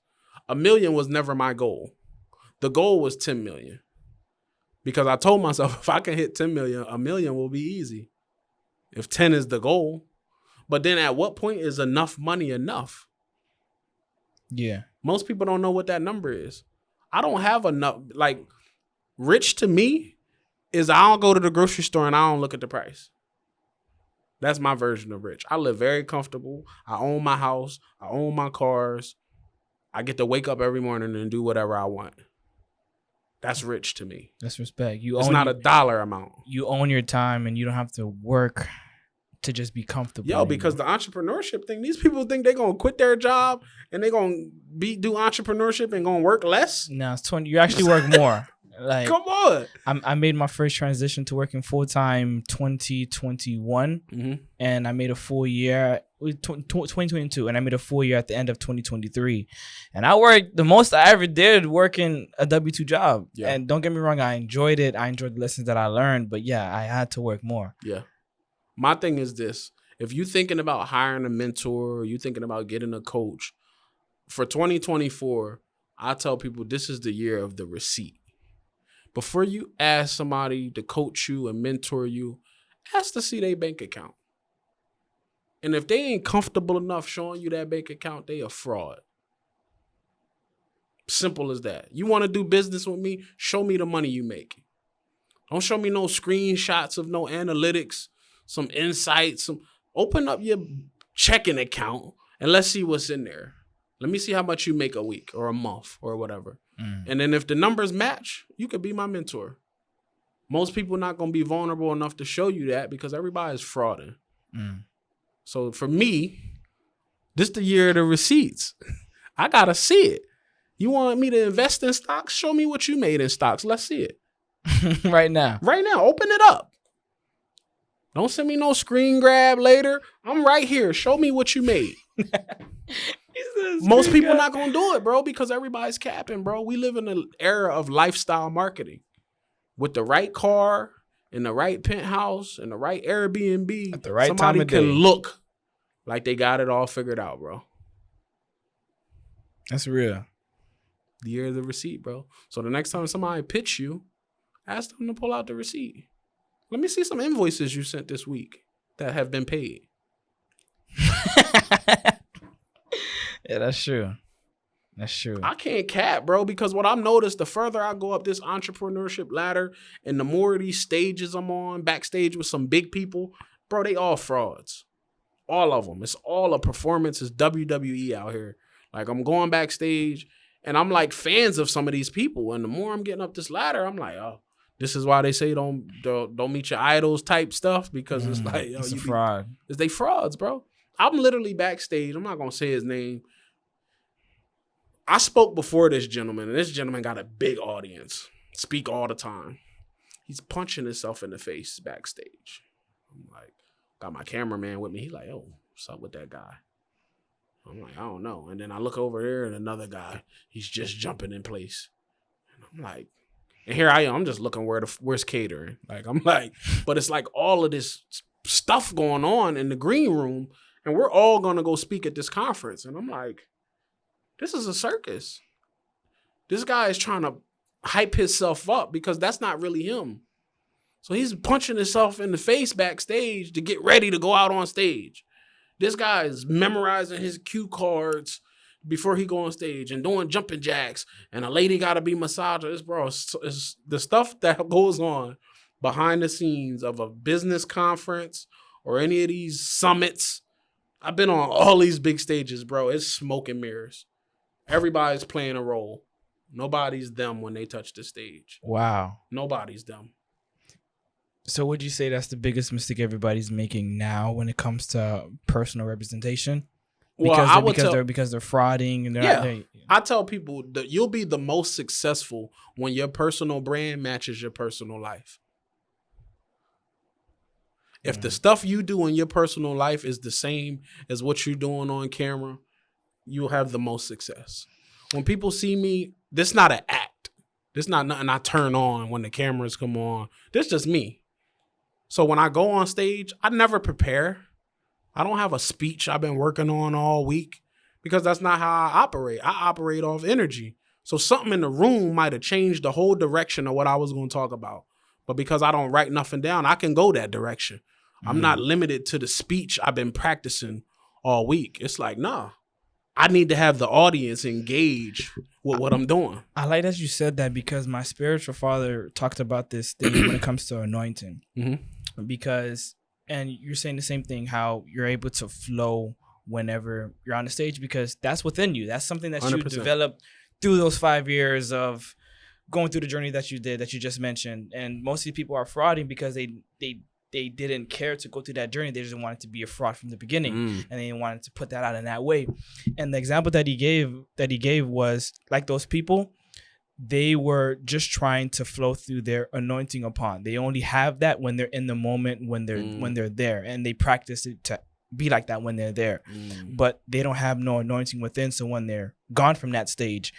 million was never my goal. The goal was 10 million. Because I told myself if I can hit 10 million, $1 million will be easy. If 10 is the goal. But then at what point is enough money enough? Yeah. Most people don't know what that number is. I don't have enough. Like, rich to me is I don't go to the grocery store and I don't look at the price. That's my version of rich. I live very comfortable. I own my house. I own my cars. I get to wake up every morning and do whatever I want. That's rich to me. That's respect. It's not a dollar amount. You own your time and you don't have to work to just be comfortable. Yo, because the entrepreneurship thing, these people think they're going to quit their job and they're going to do entrepreneurship and going to work less. No, it's 20. You actually work more. Like, come on. I made my first transition to working full-time 2021 and I made a full year 2022 and I made a full year at the end of 2023 and I worked the most I ever did working a W-2 job. Yeah. And don't get me wrong, I enjoyed it. I enjoyed the lessons that I learned, but yeah, I had to work more. Yeah. My thing is this. If you're thinking about hiring a mentor or you're thinking about getting a coach, for 2024, I tell people this is the year of the receipt. Before you ask somebody to coach you and mentor you, ask to see their bank account. And if they ain't comfortable enough showing you that bank account, they a fraud. Simple as that. You want to do business with me? Show me the money you make. Don't show me no screenshots of no analytics, some insights. Open up your checking account and let's see what's in there. Let me see how much you make a week or a month or whatever. And then if the numbers match, you could be my mentor. Most people not going to be vulnerable enough to show you that because everybody's frauding. So for me, this the year of the receipts. I got to see it. You want me to invest in stocks? Show me what you made in stocks. Let's see it. Right now. Right now. Open it up. Don't send me no screen grab later. I'm right here. Show me what you made. Most people not going to do it, bro, because everybody's capping, bro. We live in an era of lifestyle marketing. With the right car, in the right penthouse, in the right Airbnb, at the right somebody time of can day. look like they got it all figured out, bro. That's real. The year of the receipt, bro. So the next time somebody pitch you, ask them to pull out the receipt. Let me see some invoices you sent this week that have been paid. Yeah, that's true. That's true. I can't cap, bro, because what I've noticed, the further I go up this entrepreneurship ladder and the more of these stages I'm on, backstage with some big people, bro, they all frauds. All of them. It's all a performance. It's WWE out here. Like, I'm going backstage and I'm like fans of some of these people. And the more I'm getting up this ladder, I'm like, oh, this is why they say don't meet your idols type stuff, because it's like, yo, it's a fraud. They frauds, bro. I'm literally backstage. I'm not going to say his name. I spoke before this gentleman, and this gentleman got a big audience. Speak all the time. He's punching himself in the face backstage. I'm like, got my cameraman with me. He's like, oh, what's up with that guy? I'm like, I don't know. And then I look over there, and another guy, he's just jumping in place. And I'm like, and here I am. I'm just looking where's catering. Like, I'm like, but it's like all of this stuff going on in the green room, and we're all going to go speak at this conference. And I'm like, this is a circus. This guy is trying to hype himself up because that's not really him. So he's punching himself in the face backstage to get ready to go out on stage. This guy is memorizing his cue cards, before he go on stage and doing jumping jacks and a lady got to be massaged. It's the stuff that goes on behind the scenes of a business conference or any of these summits. I've been on all these big stages, bro. It's smoke and mirrors. Everybody's playing a role. Nobody's them when they touch the stage. Wow. Nobody's them. So would you say that's the biggest mistake everybody's making now when it comes to personal representation? Because they're frauding and I tell people that you'll be the most successful when your personal brand matches your personal life. If the stuff you do in your personal life is the same as what you're doing on camera, you'll have the most success. When people see me, this not an act. This not nothing I turn on when the cameras come on. This just me. So when I go on stage, I never prepare. I don't have a speech I've been working on all week because that's not how I operate. I operate off energy. So something in the room might have changed the whole direction of what I was going to talk about. But because I don't write nothing down, I can go that direction. I'm not limited to the speech I've been practicing all week. It's like, nah, I need to have the audience engage with what I'm doing. I like that you said that because my spiritual father talked about this thing when it comes to anointing. Mm-hmm. Because, and you're saying the same thing, how you're able to flow whenever you're on the stage because that's within you. That's something that 100%. You developed through those 5 years of going through the journey that you did, that you just mentioned. And most of the people are frauding because they didn't care to go through that journey. They just wanted to be a fraud from the beginning, and they wanted to put that out in that way. And the example that he gave was like those people, they were just trying to flow through their anointing upon. They only have that when they're in the moment, when they're there, and they practice it to be like that when they're there. But they don't have no anointing within. So when they're gone from that stage,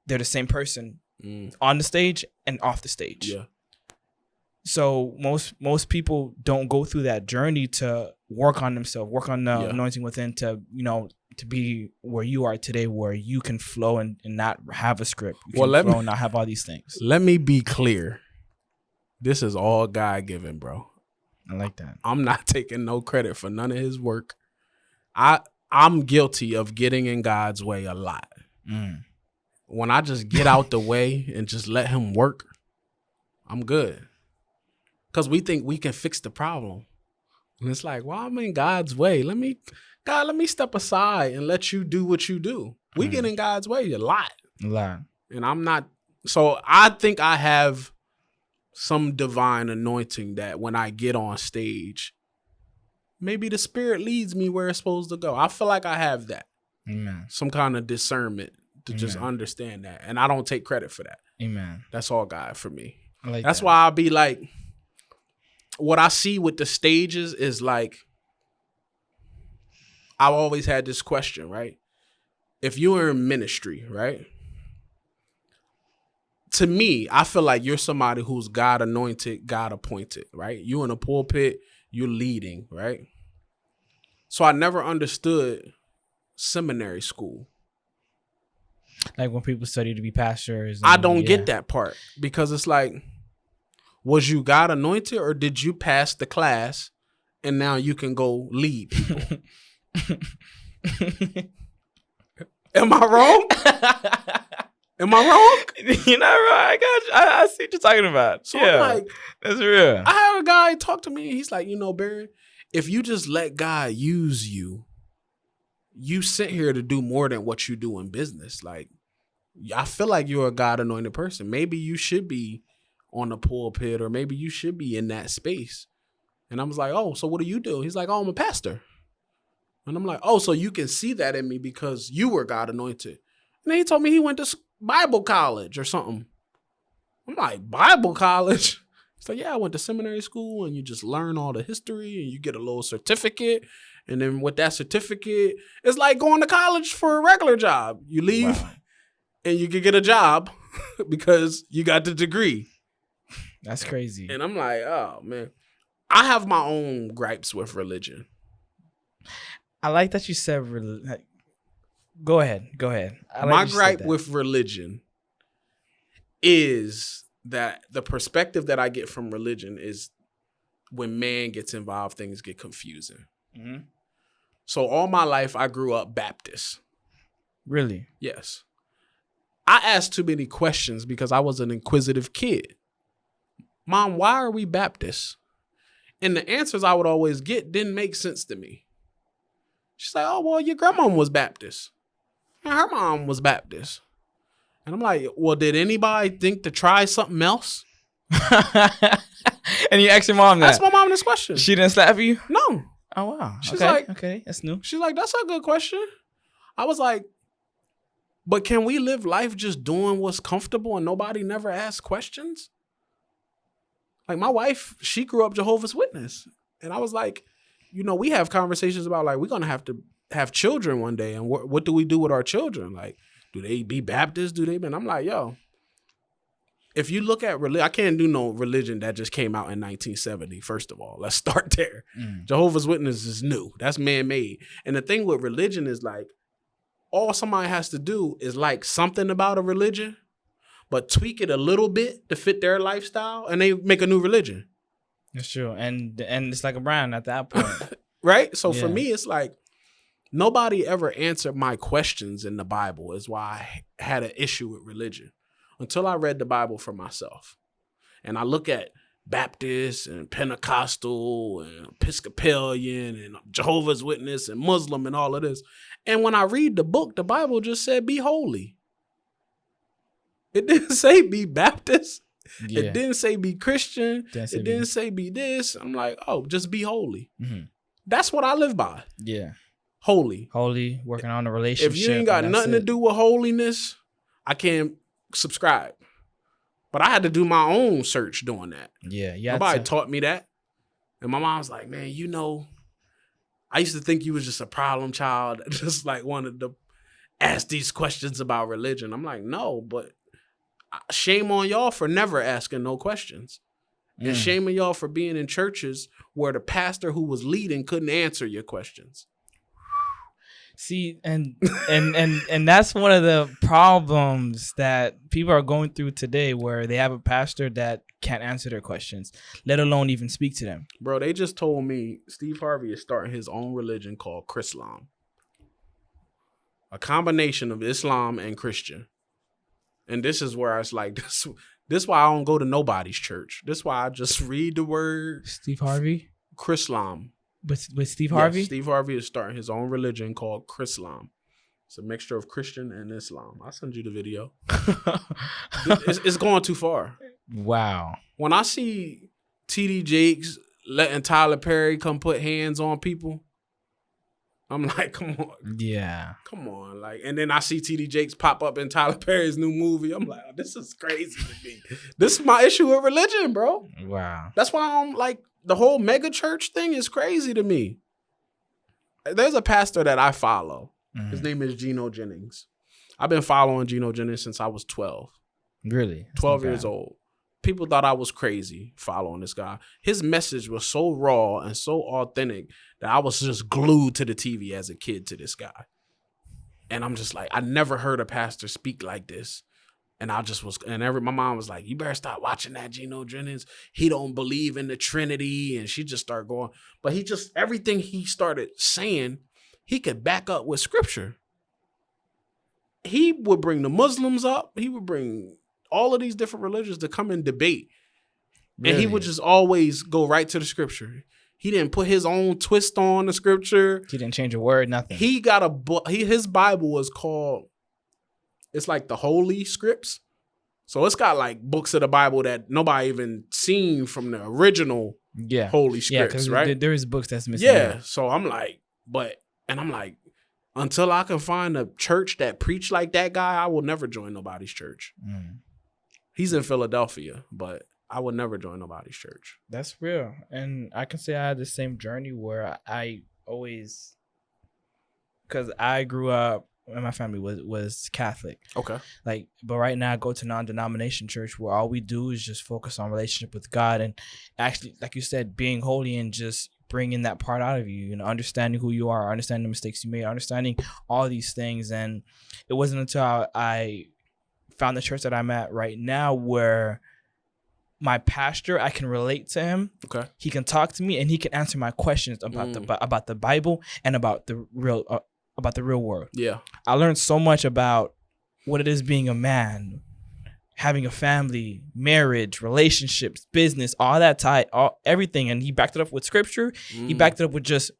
they're the same person on the stage and off the stage. Yeah. So most people don't go through that journey to work on themselves, work on the anointing within to be where you are today, where you can flow and not have a script. You can flow and not have all these things. Let me be clear. This is all God given, bro. I like that. I'm not taking no credit for none of his work. I'm guilty of getting in God's way a lot. When I just get out the way and just let him work, I'm good. Because we think we can fix the problem. And it's like, well, I'm in God's way. Let me step aside and let you do what you do. We get in God's way a lot. And I'm not. So I think I have some divine anointing that when I get on stage, maybe the spirit leads me where it's supposed to go. I feel like I have that. Amen. Some kind of discernment to just understand that. And I don't take credit for that. Amen. That's all God for me. That's why I'll be like, what I see with the stages is like, I've always had this question, right? If you are in ministry, right? To me, I feel like you're somebody who's God anointed, God appointed, right? You in a pulpit, you're leading, right? So I never understood seminary school. Like when people study to be pastors. I don't get that part because it's like, was you God anointed or did you pass the class and now you can go lead people? Am I wrong? Am I wrong? You're not wrong. I got you. I see what you're talking about. So I'm like, that's real. I had a guy talk to me. He's like, Baron, if you just let God use you, you sit here to do more than what you do in business. Like, I feel like you're a God anointed person. Maybe you should be on the pulpit or maybe you should be in that space. And I was like, oh, so what do you do? He's like, oh, I'm a pastor. And I'm like, oh, so you can see that in me because you were God anointed. And then he told me he went to Bible college or something. I'm like, Bible college? He's like, yeah, I went to seminary school and you just learn all the history and you get a little certificate. And then with that certificate, it's like going to college for a regular job. You leave and you can get a job because you got the degree. That's crazy. And I'm like, oh, man. I have my own gripes with religion. I like that you said Go ahead. My gripe with religion is that the perspective that I get from religion is when man gets involved, things get confusing. Mm-hmm. So all my life, I grew up Baptist. Really? Yes. I asked too many questions because I was an inquisitive kid. Mom, why are we Baptists? And the answers I would always get didn't make sense to me. She's like, oh, well, your grandma was Baptist. And her mom was Baptist. And I'm like, well, did anybody think to try something else? And you asked your mom that? Ask my mom this question. She didn't slap you? No. Oh, wow. She's okay. like, okay, that's new. She's like, that's a good question. I was like, but can we live life just doing what's comfortable and nobody never asks questions? Like my wife, she grew up Jehovah's Witness. And I was like, you know, we have conversations about like, we're going to have children one day. And what do we do with our children? Like, do they be Baptist? And I'm like, yo, if you look at religion, I can't do no religion that just came out in 1970, first of all. Let's start there. Jehovah's Witness is new. That's man-made. And the thing with religion is like, all somebody has to do is like something about a religion, but tweak it a little bit to fit their lifestyle, and they make a new religion. That's true. And it's like a brand at that point. Right? So for me, it's like, nobody ever answered my questions in the Bible is why I had an issue with religion until I read the Bible for myself. And I look at Baptist and Pentecostal and Episcopalian and Jehovah's Witness and Muslim and all of this. And when I read the book, the Bible just said, be holy. It didn't say be Baptist. Yeah. It didn't say be Christian. It didn't say be this. I'm like, oh, just be holy. Mm-hmm. That's what I live by. Yeah. Holy, working on a relationship. If you ain't got nothing to do with holiness, I can't subscribe. But I had to do my own search doing that. Yeah. Nobody taught me that. And my mom was like, man, you know, I used to think you was just a problem child, just like wanted to ask these questions about religion. I'm like, no, but shame on y'all for never asking no questions. And shame on y'all for being in churches where the pastor who was leading couldn't answer your questions. See, and that's one of the problems that people are going through today, where they have a pastor that can't answer their questions, let alone even speak to them. Bro, they just told me Steve Harvey is starting his own religion called Chrislam. A combination of Islam and Christian. And this is where it's like, this is why I don't go to nobody's church. This is why I just read the word. Steve Harvey? Chrislam. With Steve Harvey? Yes, Steve Harvey is starting his own religion called Chrislam. It's a mixture of Christian and Islam. I'll send you the video. It's going too far. Wow. When I see TD Jakes letting Tyler Perry come put hands on people, I'm like, come on. Yeah. Come on. Like, and then I see TD Jakes pop up in Tyler Perry's new movie. I'm like, oh, this is crazy to me. This is my issue with religion, bro. Wow. That's why I'm like, the whole mega church thing is crazy to me. There's a pastor that I follow. Mm-hmm. His name is Geno Jennings. I've been following Geno Jennings since I was 12. Really? That's 12 years old. People thought I was crazy following this guy. His message was so raw and so authentic that I was just glued to the TV as a kid to this guy. And I'm just like, I never heard a pastor speak like this. And I just was, and my mom was like, you better stop watching that Geno Jennings. He don't believe in the Trinity. And she just started going, but everything he started saying, he could back up with scripture. He would bring the Muslims up. He would bring all of these different religions to come and debate. Really? And he would just always go right to the scripture. He didn't put his own twist on the scripture. He didn't change a word, nothing. He got a book. His Bible is called, it's like the Holy Scripts. So it's got like books of the Bible that nobody even seen from the original Holy Scripts, right? There is books that's missing. Yeah. So I'm like, until I can find a church that preach like that guy, I will never join nobody's church. He's in Philadelphia, but I would never join nobody's church. That's real. And I can say I had the same journey where I always, because I grew up and my family was Catholic. Okay. But right now I go to non-denomination church where all we do is just focus on relationship with God and actually, like you said, being holy and just bringing that part out of you, understanding who you are, understanding the mistakes you made, understanding all these things. And it wasn't until I found the church that I'm at right now where my pastor, I can relate to him. Okay. He can talk to me and he can answer my questions about the Bible and about the real about the real world. Yeah. I learned so much about what it is being a man, having a family, marriage, relationships, business, all that everything. And he backed it up with scripture. He backed it up with just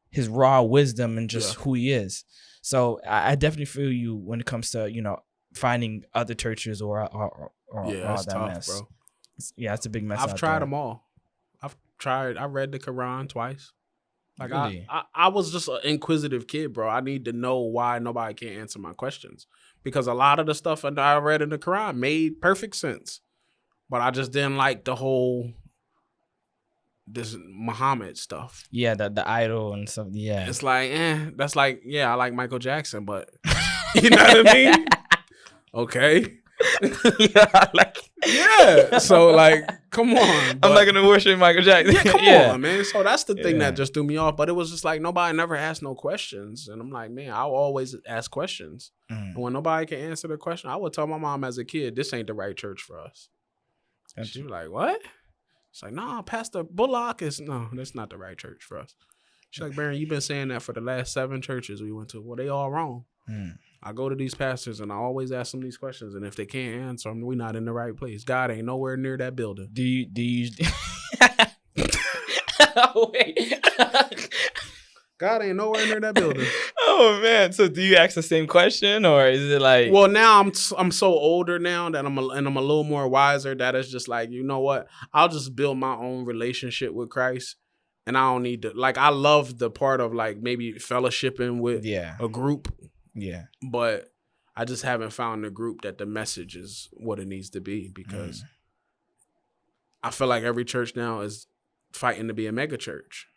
his raw wisdom and just who he is. So I definitely feel you when it comes to, finding other churches or all that's that tough, mess. bro. It's a big mess. I've out tried there. them all. I read the Quran twice. Like Really? I was just an inquisitive kid, bro. I need to know why nobody can't answer my questions. Because a lot of the stuff that I read in the Quran made perfect sense. But I just didn't like this Muhammad stuff. Yeah, the idol and stuff. Yeah. It's like, that's like, yeah, I like Michael Jackson, but you know what I mean? Okay. Yeah. So like, come on. I'm not gonna worship Michael Jackson. Yeah, come on, man. So that's the thing that just threw me off. But it was just like nobody never asked no questions. And I'm like, man, I'll always ask questions. And when nobody can answer the question, I would tell my mom as a kid, this ain't the right church for us. And she was like, what? It's like, nah, Pastor Bullock that's not the right church for us. She's like, Baron, you've been saying that for the last 7 churches we went to. Well, they all wrong. I go to these pastors and I always ask them these questions. And if they can't answer them, we're not in the right place. God ain't nowhere near that building. Do you wait. God ain't nowhere near that building. Oh man! So do you ask the same question, or is it like? Well, now I'm so older now that I'm a little more wiser. That it's just like, you know what? I'll just build my own relationship with Christ, and I don't need to. Like, I love the part of like maybe fellowshipping with a group. Yeah. But I just haven't found a group that the message is what it needs to be, because I feel like every church now is fighting to be a mega church.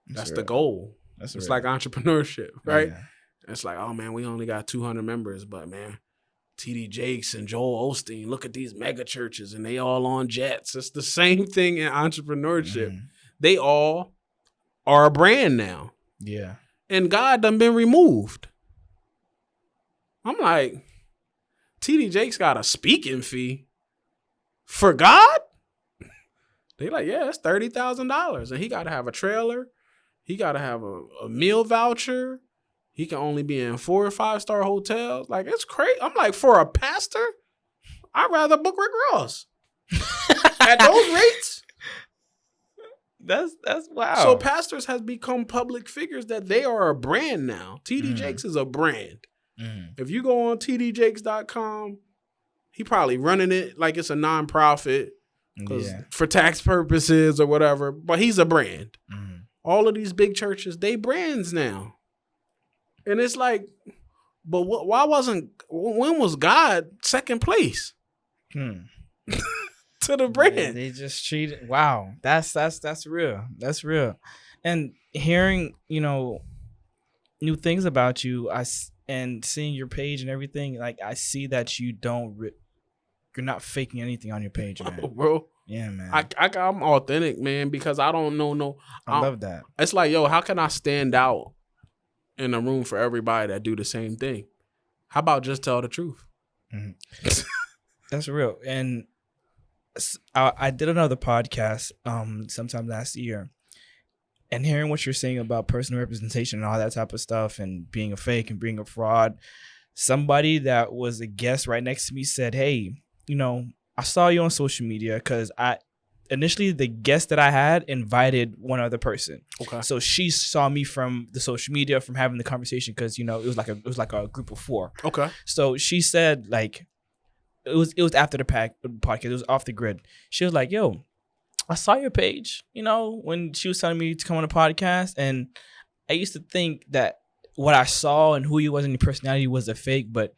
That's the goal. It's like entrepreneurship, right? Yeah. It's like, oh man, we only got 200 members, but man, TD Jakes and Joel Osteen, look at these mega churches and they all on jets. It's the same thing in entrepreneurship. They all are a brand now. Yeah. And God done been removed. I'm like, TD Jakes got a speaking fee for God? They like, yeah, it's $30,000. And he got to have a trailer. He got to have a meal voucher. He can only be in 4 or 5-star hotels. Like, it's crazy. I'm like, for a pastor, I'd rather book Rick Ross. At those rates. That's wow. So pastors has become public figures that they are a brand now. TD Jakes is a brand. If you go on tdjakes.com, he probably running it like it's a nonprofit for tax purposes or whatever, but he's a brand. All of these big churches, they brands now. And it's like, but when was God second place? To the brand. Yeah, they just treated, wow, that's real. That's real. And hearing, new things about you, and seeing your page and everything, like I see that you're not faking anything on your page, man. Oh, bro. Yeah, man. I'm authentic, man, because I don't know. I love that. It's like, yo, how can I stand out in a room for everybody that do the same thing? How about just tell the truth? That's real. And I did another podcast sometime last year, and hearing what you're saying about personal representation and all that type of stuff and being a fake and being a fraud, somebody that was a guest right next to me said, hey, I saw you on social media, because initially the guest that I had invited one other person. Okay. So she saw me from the social media, from having the conversation, because, it was like a group of 4. Okay. So she said, like, it was after the podcast. It was off the grid. She was like, yo, I saw your page, when she was telling me to come on a podcast. And I used to think that what I saw and who you was and your personality was a fake, but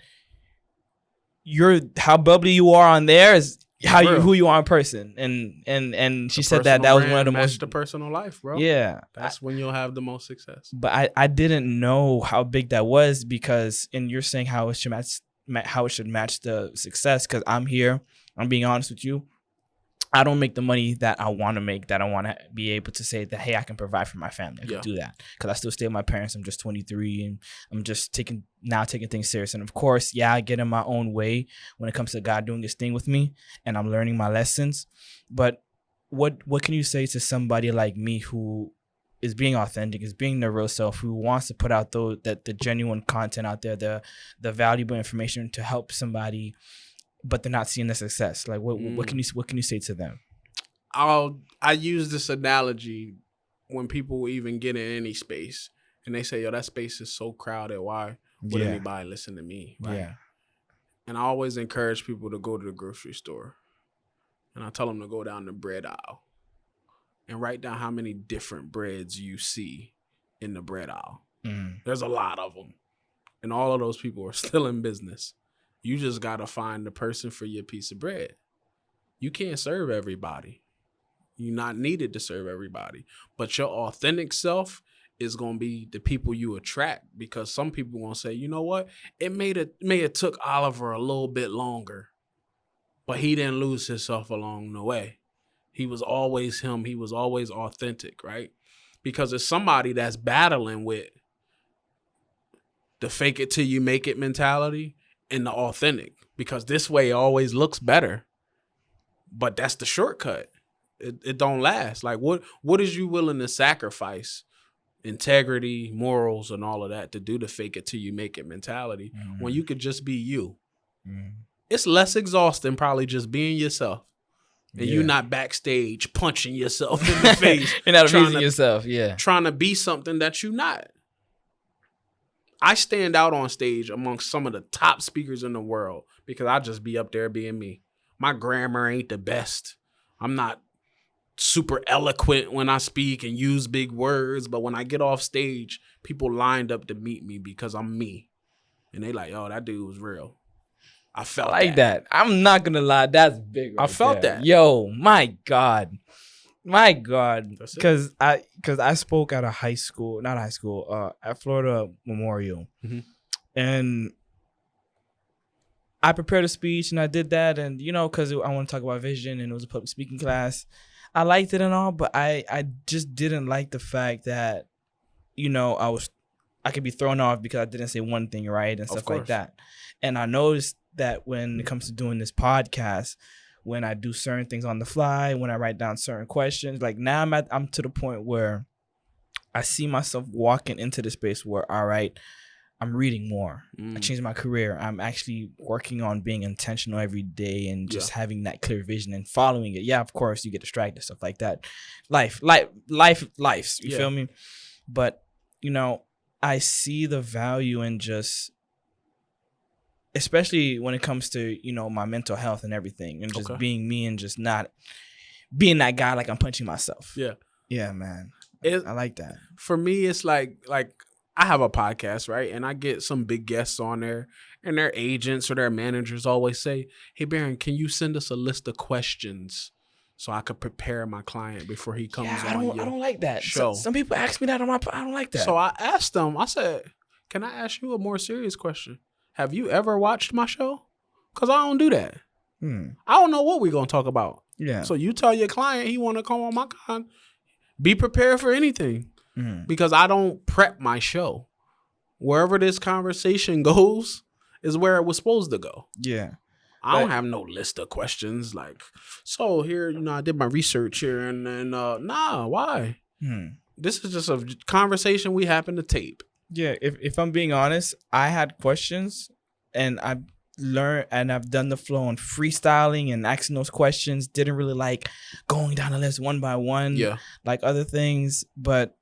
how bubbly you are on there is who you are in person. And she said that was one of the most the personal life, bro. Yeah. That's when you'll have the most success. But I didn't know how big that was, because, and you're saying how it should match the success, because I'm here. I'm being honest with you. I don't make the money that I want to make, that I want to be able to say that, hey, I can provide for my family. I can do that, because I still stay with my parents. I'm just 23, and I'm just taking things serious. And of course, I get in my own way when it comes to God doing his thing with me, and I'm learning my lessons. But what can you say to somebody like me who is being authentic, is being their real self, who wants to put out the genuine content out there, the valuable information to help somebody, but they're not seeing the success. Like what can you say to them? I use this analogy when people even get in any space and they say, yo, that space is so crowded. Why would anybody listen to me? Right? Yeah. And I always encourage people to go to the grocery store. And I tell them to go down the bread aisle and write down how many different breads you see in the bread aisle. There's a lot of them. And all of those people are still in business. You just got to find the person for your piece of bread. You can't serve everybody. You're not needed to serve everybody. But your authentic self is going to be the people you attract, because some people going to say, you know what? It may have took Oliver a little bit longer, but he didn't lose himself along the way. He was always him. He was always authentic, right? Because it's somebody that's battling with the fake it till you make it mentality and the authentic, because this way always looks better. But that's the shortcut. It don't last. Like what is you willing to sacrifice? Integrity, morals, and all of that to do the fake it till you make it mentality when you could just be you. It's less exhausting probably just being yourself. And you not backstage punching yourself in the face. You're not abusing yourself, trying to be something that you're not. I stand out on stage amongst some of the top speakers in the world because I just be up there being me. My grammar ain't the best. I'm not super eloquent when I speak and use big words, but when I get off stage, people lined up to meet me because I'm me. And they like, oh, that dude was real. I felt that. I'm not gonna lie, that's big. I felt that. Yo, my God. Because I spoke at at Florida Memorial. And I prepared a speech and I did that, and because I want to talk about vision and it was a public speaking class. I liked it and all, but I just didn't like the fact that, I could be thrown off because I didn't say one thing right and stuff like that. And I noticed that when it comes to doing this podcast, when I do certain things on the fly, when I write down certain questions, like now I'm to the point where I see myself walking into the space where, all right, I'm reading more. I changed my career. I'm actually working on being intentional every day and just having that clear vision and following it. Yeah, of course, you get distracted, stuff like that. Life. You feel me? But, I see the value in just, especially when it comes to, my mental health and everything, and just being me and just not being that guy like I'm punching myself. Yeah. Yeah, man. I like that. For me, it's like I have a podcast, right? And I get some big guests on there, and their agents or their managers always say, hey, Baron, can you send us a list of questions so I could prepare my client before he comes on I don't like that. show? Some people ask me that on my I don't like that. So I asked them, I said, can I ask you a more serious question? Have you ever watched my show? Because I don't do that. I don't know what we're going to talk about. Yeah. So you tell your client he want to come on my con, be prepared for anything. Because I don't prep my show. Wherever this conversation goes is where it was supposed to go. Yeah. I don't have no list of questions like, so here, I did my research here and then, why? This is just a conversation we happen to tape. Yeah. If I'm being honest, I had questions and I've learned and I've done the flow on freestyling and asking those questions. Didn't really like going down the list one by one. Yeah. Like other things, but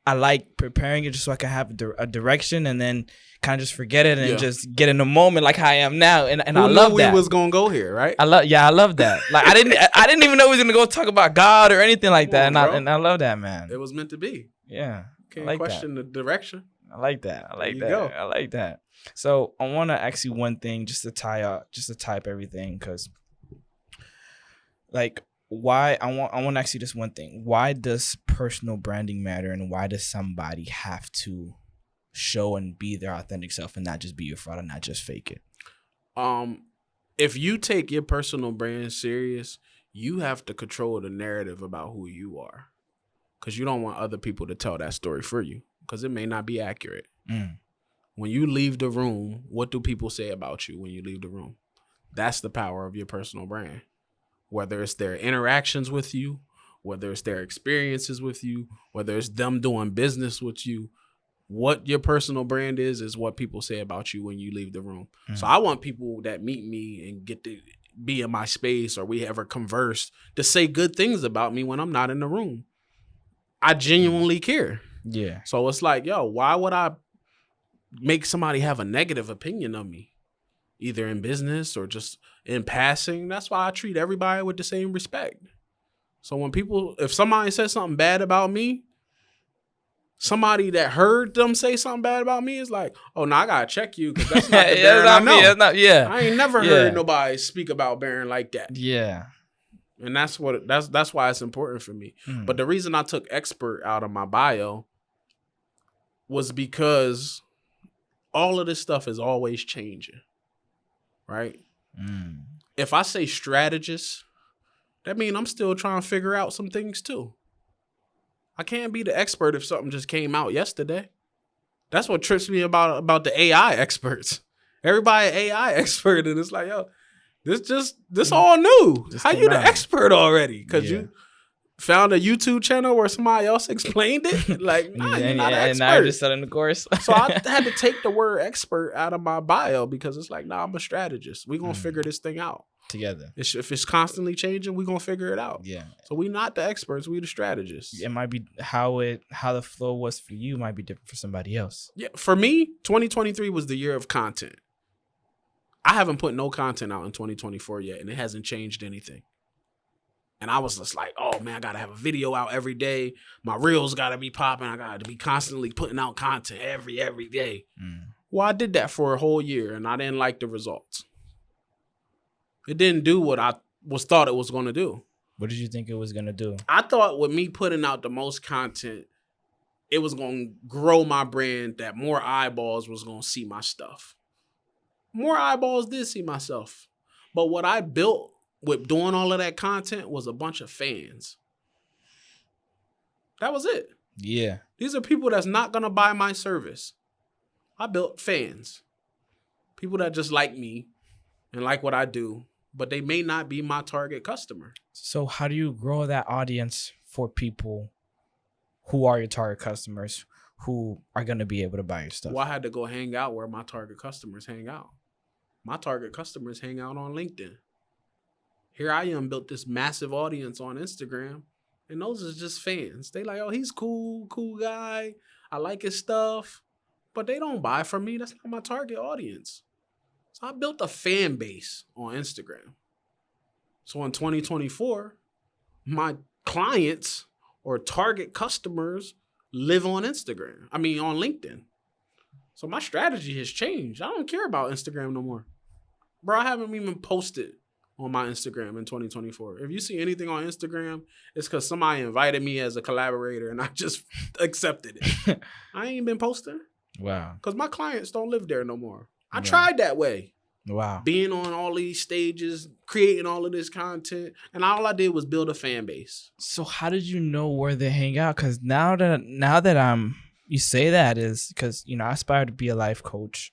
I like preparing it just so I can have a direction and then kind of just forget it and just get in the moment like how I am now. And I love that. We was gonna go here, right? I love that. Like I didn't even know we was gonna go talk about God or anything like that. And I love that, man. It was meant to be. Yeah. Can't like question the direction. I like that. I like that. Go. I like that. So I want to ask you one thing just to tie up everything, because like why I want to ask you this one thing. Why does personal branding matter, and why does somebody have to show and be their authentic self and not just be your fraud and not just fake it? If you take your personal brand serious, you have to control the narrative about who you are, because you don't want other people to tell that story for you, because it may not be accurate. When you leave the room, what do people say about you when you leave the room? That's the power of your personal brand. Whether it's their interactions with you, whether it's their experiences with you, whether it's them doing business with you. What your personal brand is what people say about you when you leave the room. So I want people that meet me and get to be in my space or we ever conversed to say good things about me when I'm not in the room. I genuinely care. Yeah. So it's like, yo, why would I make somebody have a negative opinion of me? Either in business or just in passing. That's why I treat everybody with the same respect. So if somebody says something bad about me, somebody that heard them say something bad about me is like, oh, no, I gotta check you because that's not the Baron I know. That's not, yeah. I ain't never heard nobody speak about Baron like that. Yeah. And that's why it's important for me. But the reason I took expert out of my bio was because all of this stuff is always changing, right? If I say strategist, that means I'm still trying to figure out some things too. I can't be the expert if something just came out yesterday. That's what trips me about the AI experts. Everybody AI expert, and it's like, yo, this all new. How you the expert already? Because you found a YouTube channel where somebody else explained it? Like, nah, you're not an expert. And now you're just selling the course. So I had to take the word expert out of my bio because it's like, nah, I'm a strategist. We're going to figure this thing out. Together. If it's constantly changing, we're gonna figure it out. Yeah. So we're not the experts, we the strategists. It might be how the flow was for you might be different for somebody else. Yeah. For me, 2023 was the year of content. I haven't put no content out in 2024 yet, and it hasn't changed anything. And I was just like, oh man, I gotta have a video out every day. My reels gotta be popping. I gotta be constantly putting out content every day. Well, I did that for a whole year, and I didn't like the results. It didn't do what I thought it was going to do. What did you think it was going to do? I thought with me putting out the most content, it was going to grow my brand, that more eyeballs was going to see my stuff. More eyeballs did see myself. But what I built with doing all of that content was a bunch of fans. That was it. Yeah. These are people that's not going to buy my service. I built fans. People that just like me and like what I do, but they may not be my target customer. So how do you grow that audience for people who are your target customers who are going to be able to buy your stuff? Well, I had to go hang out where my target customers hang out. My target customers hang out on LinkedIn. Here I am, built this massive audience on Instagram, and those are just fans. They like, oh, he's cool guy. I like his stuff, but they don't buy from me. That's not my target audience. So I built a fan base on Instagram. So in 2024, my clients or target customers live on Instagram. I mean, on LinkedIn. So my strategy has changed. I don't care about Instagram no more. Bro, I haven't even posted on my Instagram in 2024. If you see anything on Instagram, it's because somebody invited me as a collaborator and I just accepted it. I ain't been posting. Wow. Because my clients don't live there no more. I tried that way. Wow. Being on all these stages, creating all of this content, and all I did was build a fan base. So how did you know where they hang out? Because now that you say that is because, you know, I aspire to be a life coach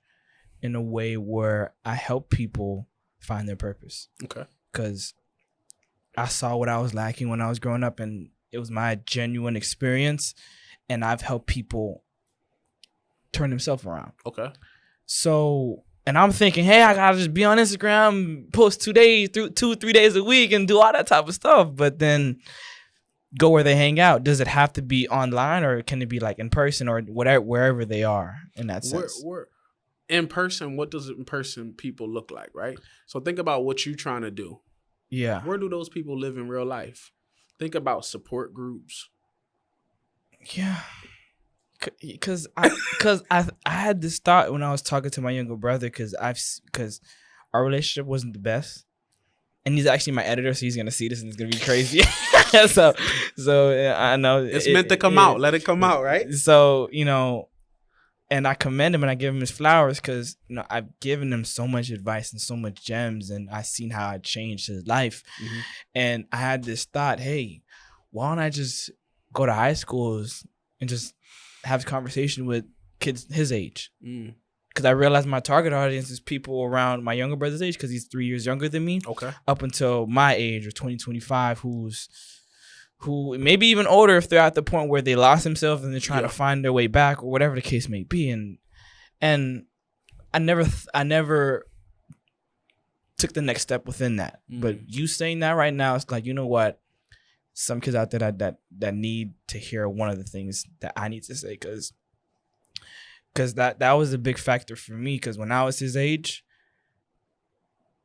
in a way where I help people find their purpose. Okay. Because I saw what I was lacking when I was growing up, and it was my genuine experience, and I've helped people turn themselves around. Okay. So, and I'm thinking, hey, I gotta just be on Instagram, post 3 days a week and do all that type of stuff. But then go where they hang out. Does it have to be online, or can it be like in person, or whatever, wherever they are in that sense? In person, what does in person people look like, right? So think about what you're trying to do. Yeah. Where do those people live in real life? Think about support groups. Yeah. Because I had this thought when I was talking to my younger brother, because our relationship wasn't the best, and he's actually my editor, so he's gonna see this and it's gonna be crazy. so I know it's meant to come out. Let it come out, right? So, you know, and I commend him and I give him his flowers because, you know, I've given him so much advice and so much gems, and I've seen how it changed his life. Mm-hmm. And I had this thought, hey, why don't I just go to high schools and just have a conversation with kids his age? Because I realized my target audience is people around my younger brother's age, because he's 3 years younger than me. Okay. Up until my age, or 2025, who maybe even older if they're at the point where they lost themselves and they're trying to find their way back or whatever the case may be. And I never took the next step within that. But you saying that right now, it's like, you know what? Some kids out there that need to hear one of the things that I need to say, because that was a big factor for me, because when I was his age,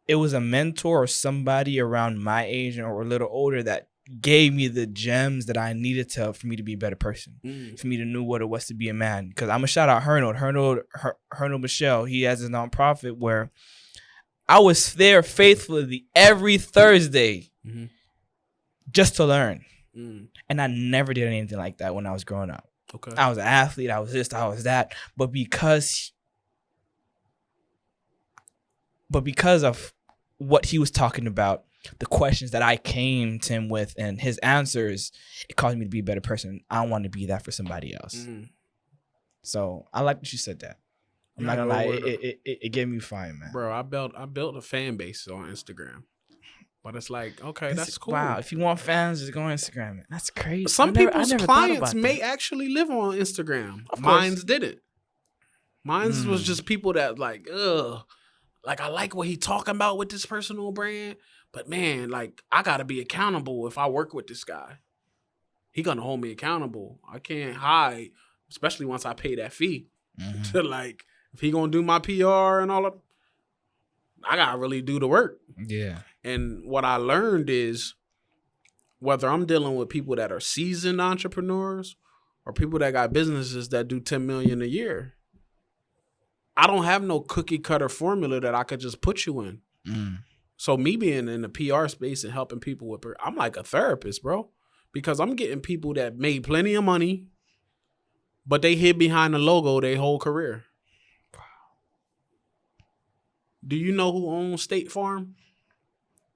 it was a mentor or somebody around my age or a little older that gave me the gems that I needed for me to be a better person, for me to know what it was to be a man. Because I'm going to shout out Hernold Michelle. He has a nonprofit where I was there faithfully every Thursday just to learn. And I never did anything like that when I was growing up. Okay. I was an athlete. I was this, I was that. But because of what he was talking about, the questions that I came to him with and his answers, it caused me to be a better person. I want to be that for somebody else. So I like that you said that. I'm not gonna lie, it gave me fine, man. Bro, I built a fan base on Instagram. But it's like, okay, that's cool. Wow, if you want fans, just go on Instagram. That's crazy. Some people's clients may actually live on Instagram. Mine's didn't. Mine's was just people that like, like I like what he talking about with this personal brand. But man, like I gotta be accountable if I work with this guy. He gonna hold me accountable. I can't hide, especially once I pay that fee. To like, if he gonna do my PR and all of, I gotta really do the work. Yeah. And what I learned is, whether I'm dealing with people that are seasoned entrepreneurs or people that got businesses that do 10 million a year, I don't have no cookie cutter formula that I could just put you in. So me being in the PR space and helping people with, I'm like a therapist, bro, because I'm getting people that made plenty of money, but they hid behind the logo their whole career. Wow. Do you know who owns State Farm?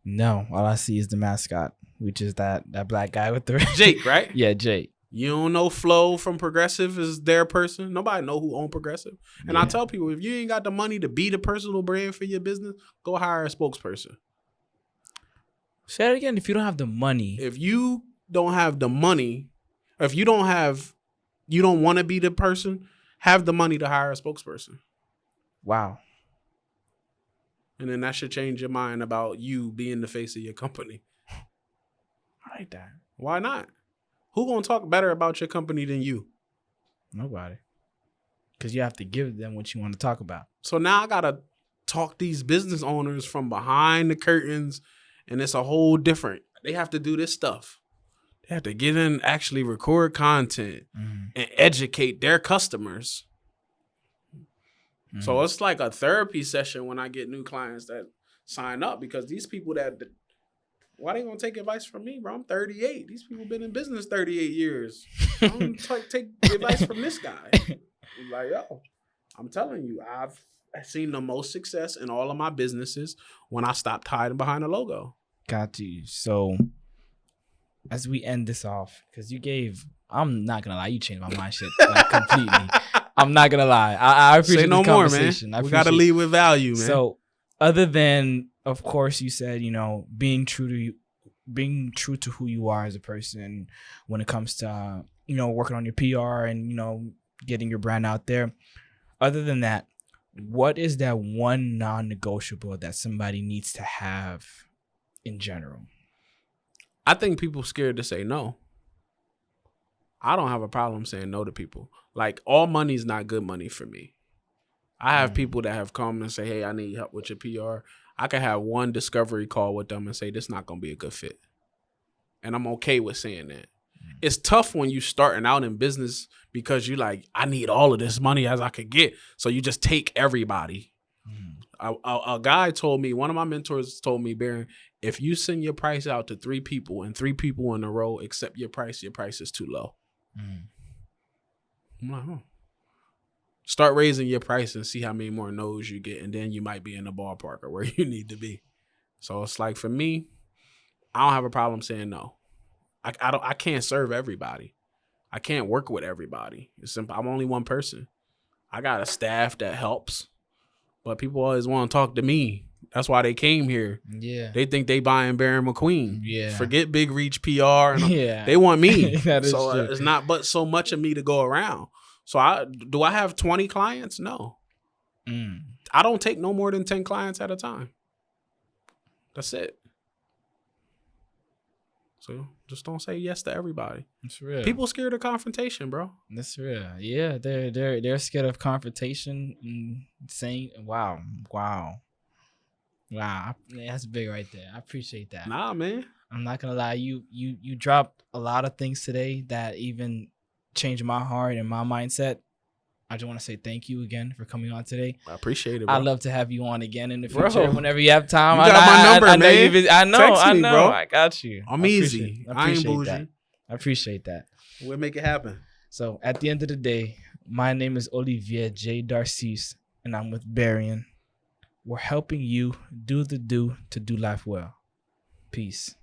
No, all I see is the mascot, which is that black guy with the Jake, right? Yeah, Jake. You don't know Flo from Progressive is their person. Nobody know who own Progressive. And I tell people, if you ain't got the money to be the personal brand for your business, go hire a spokesperson. Say it again. If you don't have the money. If you don't have the money, if you don't want to be the person, have the money to hire a spokesperson. Wow. And then that should change your mind about you being the face of your company. I like that. Why not? Who gonna talk better about your company than you? Nobody. Because you have to give them what you want to talk about. So now I gotta talk these business owners from behind the curtains, and it's a whole different. They have to do this stuff. They have to get in, actually record content and educate their customers. So it's like a therapy session when I get new clients that sign up, because these people why they gonna take advice from me, bro? I'm 38. These people been in business 38 years. I don't take advice from this guy. I'm like, yo, I'm telling you, I've seen the most success in all of my businesses when I stopped hiding behind a logo. Got you. So as we end this off, because I'm not gonna lie, you changed my mind shit like, completely. I'm not gonna lie. I appreciate the conversation. Man. We gotta lead with value, man. So other than, of course, you said, being true to who you are as a person when it comes to, working on your PR and, getting your brand out there. Other than that, what is that one non-negotiable that somebody needs to have in general? I think people scared to say no. I don't have a problem saying no to people. Like, all money is not good money for me. I have people that have come and say, hey, I need help with your PR. I can have one discovery call with them and say, this is not going to be a good fit. And I'm okay with saying that. It's tough when you're starting out in business because you like, I need all of this money as I could get. So you just take everybody. A guy told me, one of my mentors told me, Baron, if you send your price out to 3 people and 3 people in a row accept your price is too low. I'm like, start raising your price and see how many more no's you get, and then you might be in the ballpark or where you need to be. So it's like, for me, I don't have a problem saying no. I can't serve everybody. I can't work with everybody. It's simple. I'm only one person. I got a staff that helps, but people always want to talk to me That's why they came here. Yeah. They think they buying Baron McQueen. Yeah. Forget Big Reach PR. And Yeah. They want me. That is So true. it's not but so much of me to go around. So do I have 20 clients? No. I don't take no more than 10 clients at a time. That's it. So just don't say yes to everybody. It's real. People scared of confrontation, bro. That's real. Yeah, they're scared of confrontation and saying, wow. That's big right there. I appreciate that. Nah, man. I'm not gonna lie, you dropped a lot of things today that even changed my heart and my mindset. I just want to say thank you again for coming on today. I appreciate it, bro. I'd love to have you on again in the Bro, future whenever you have time. you got my number, I know man. I Text me, know. bro. I got you. I'm I easy. I ain't appreciate bougie. that. I appreciate that. We'll make it happen. So at the end of the day, my name is Olivier J. Darcis, and I'm with Barian. We're helping you do the do to do life well. Peace.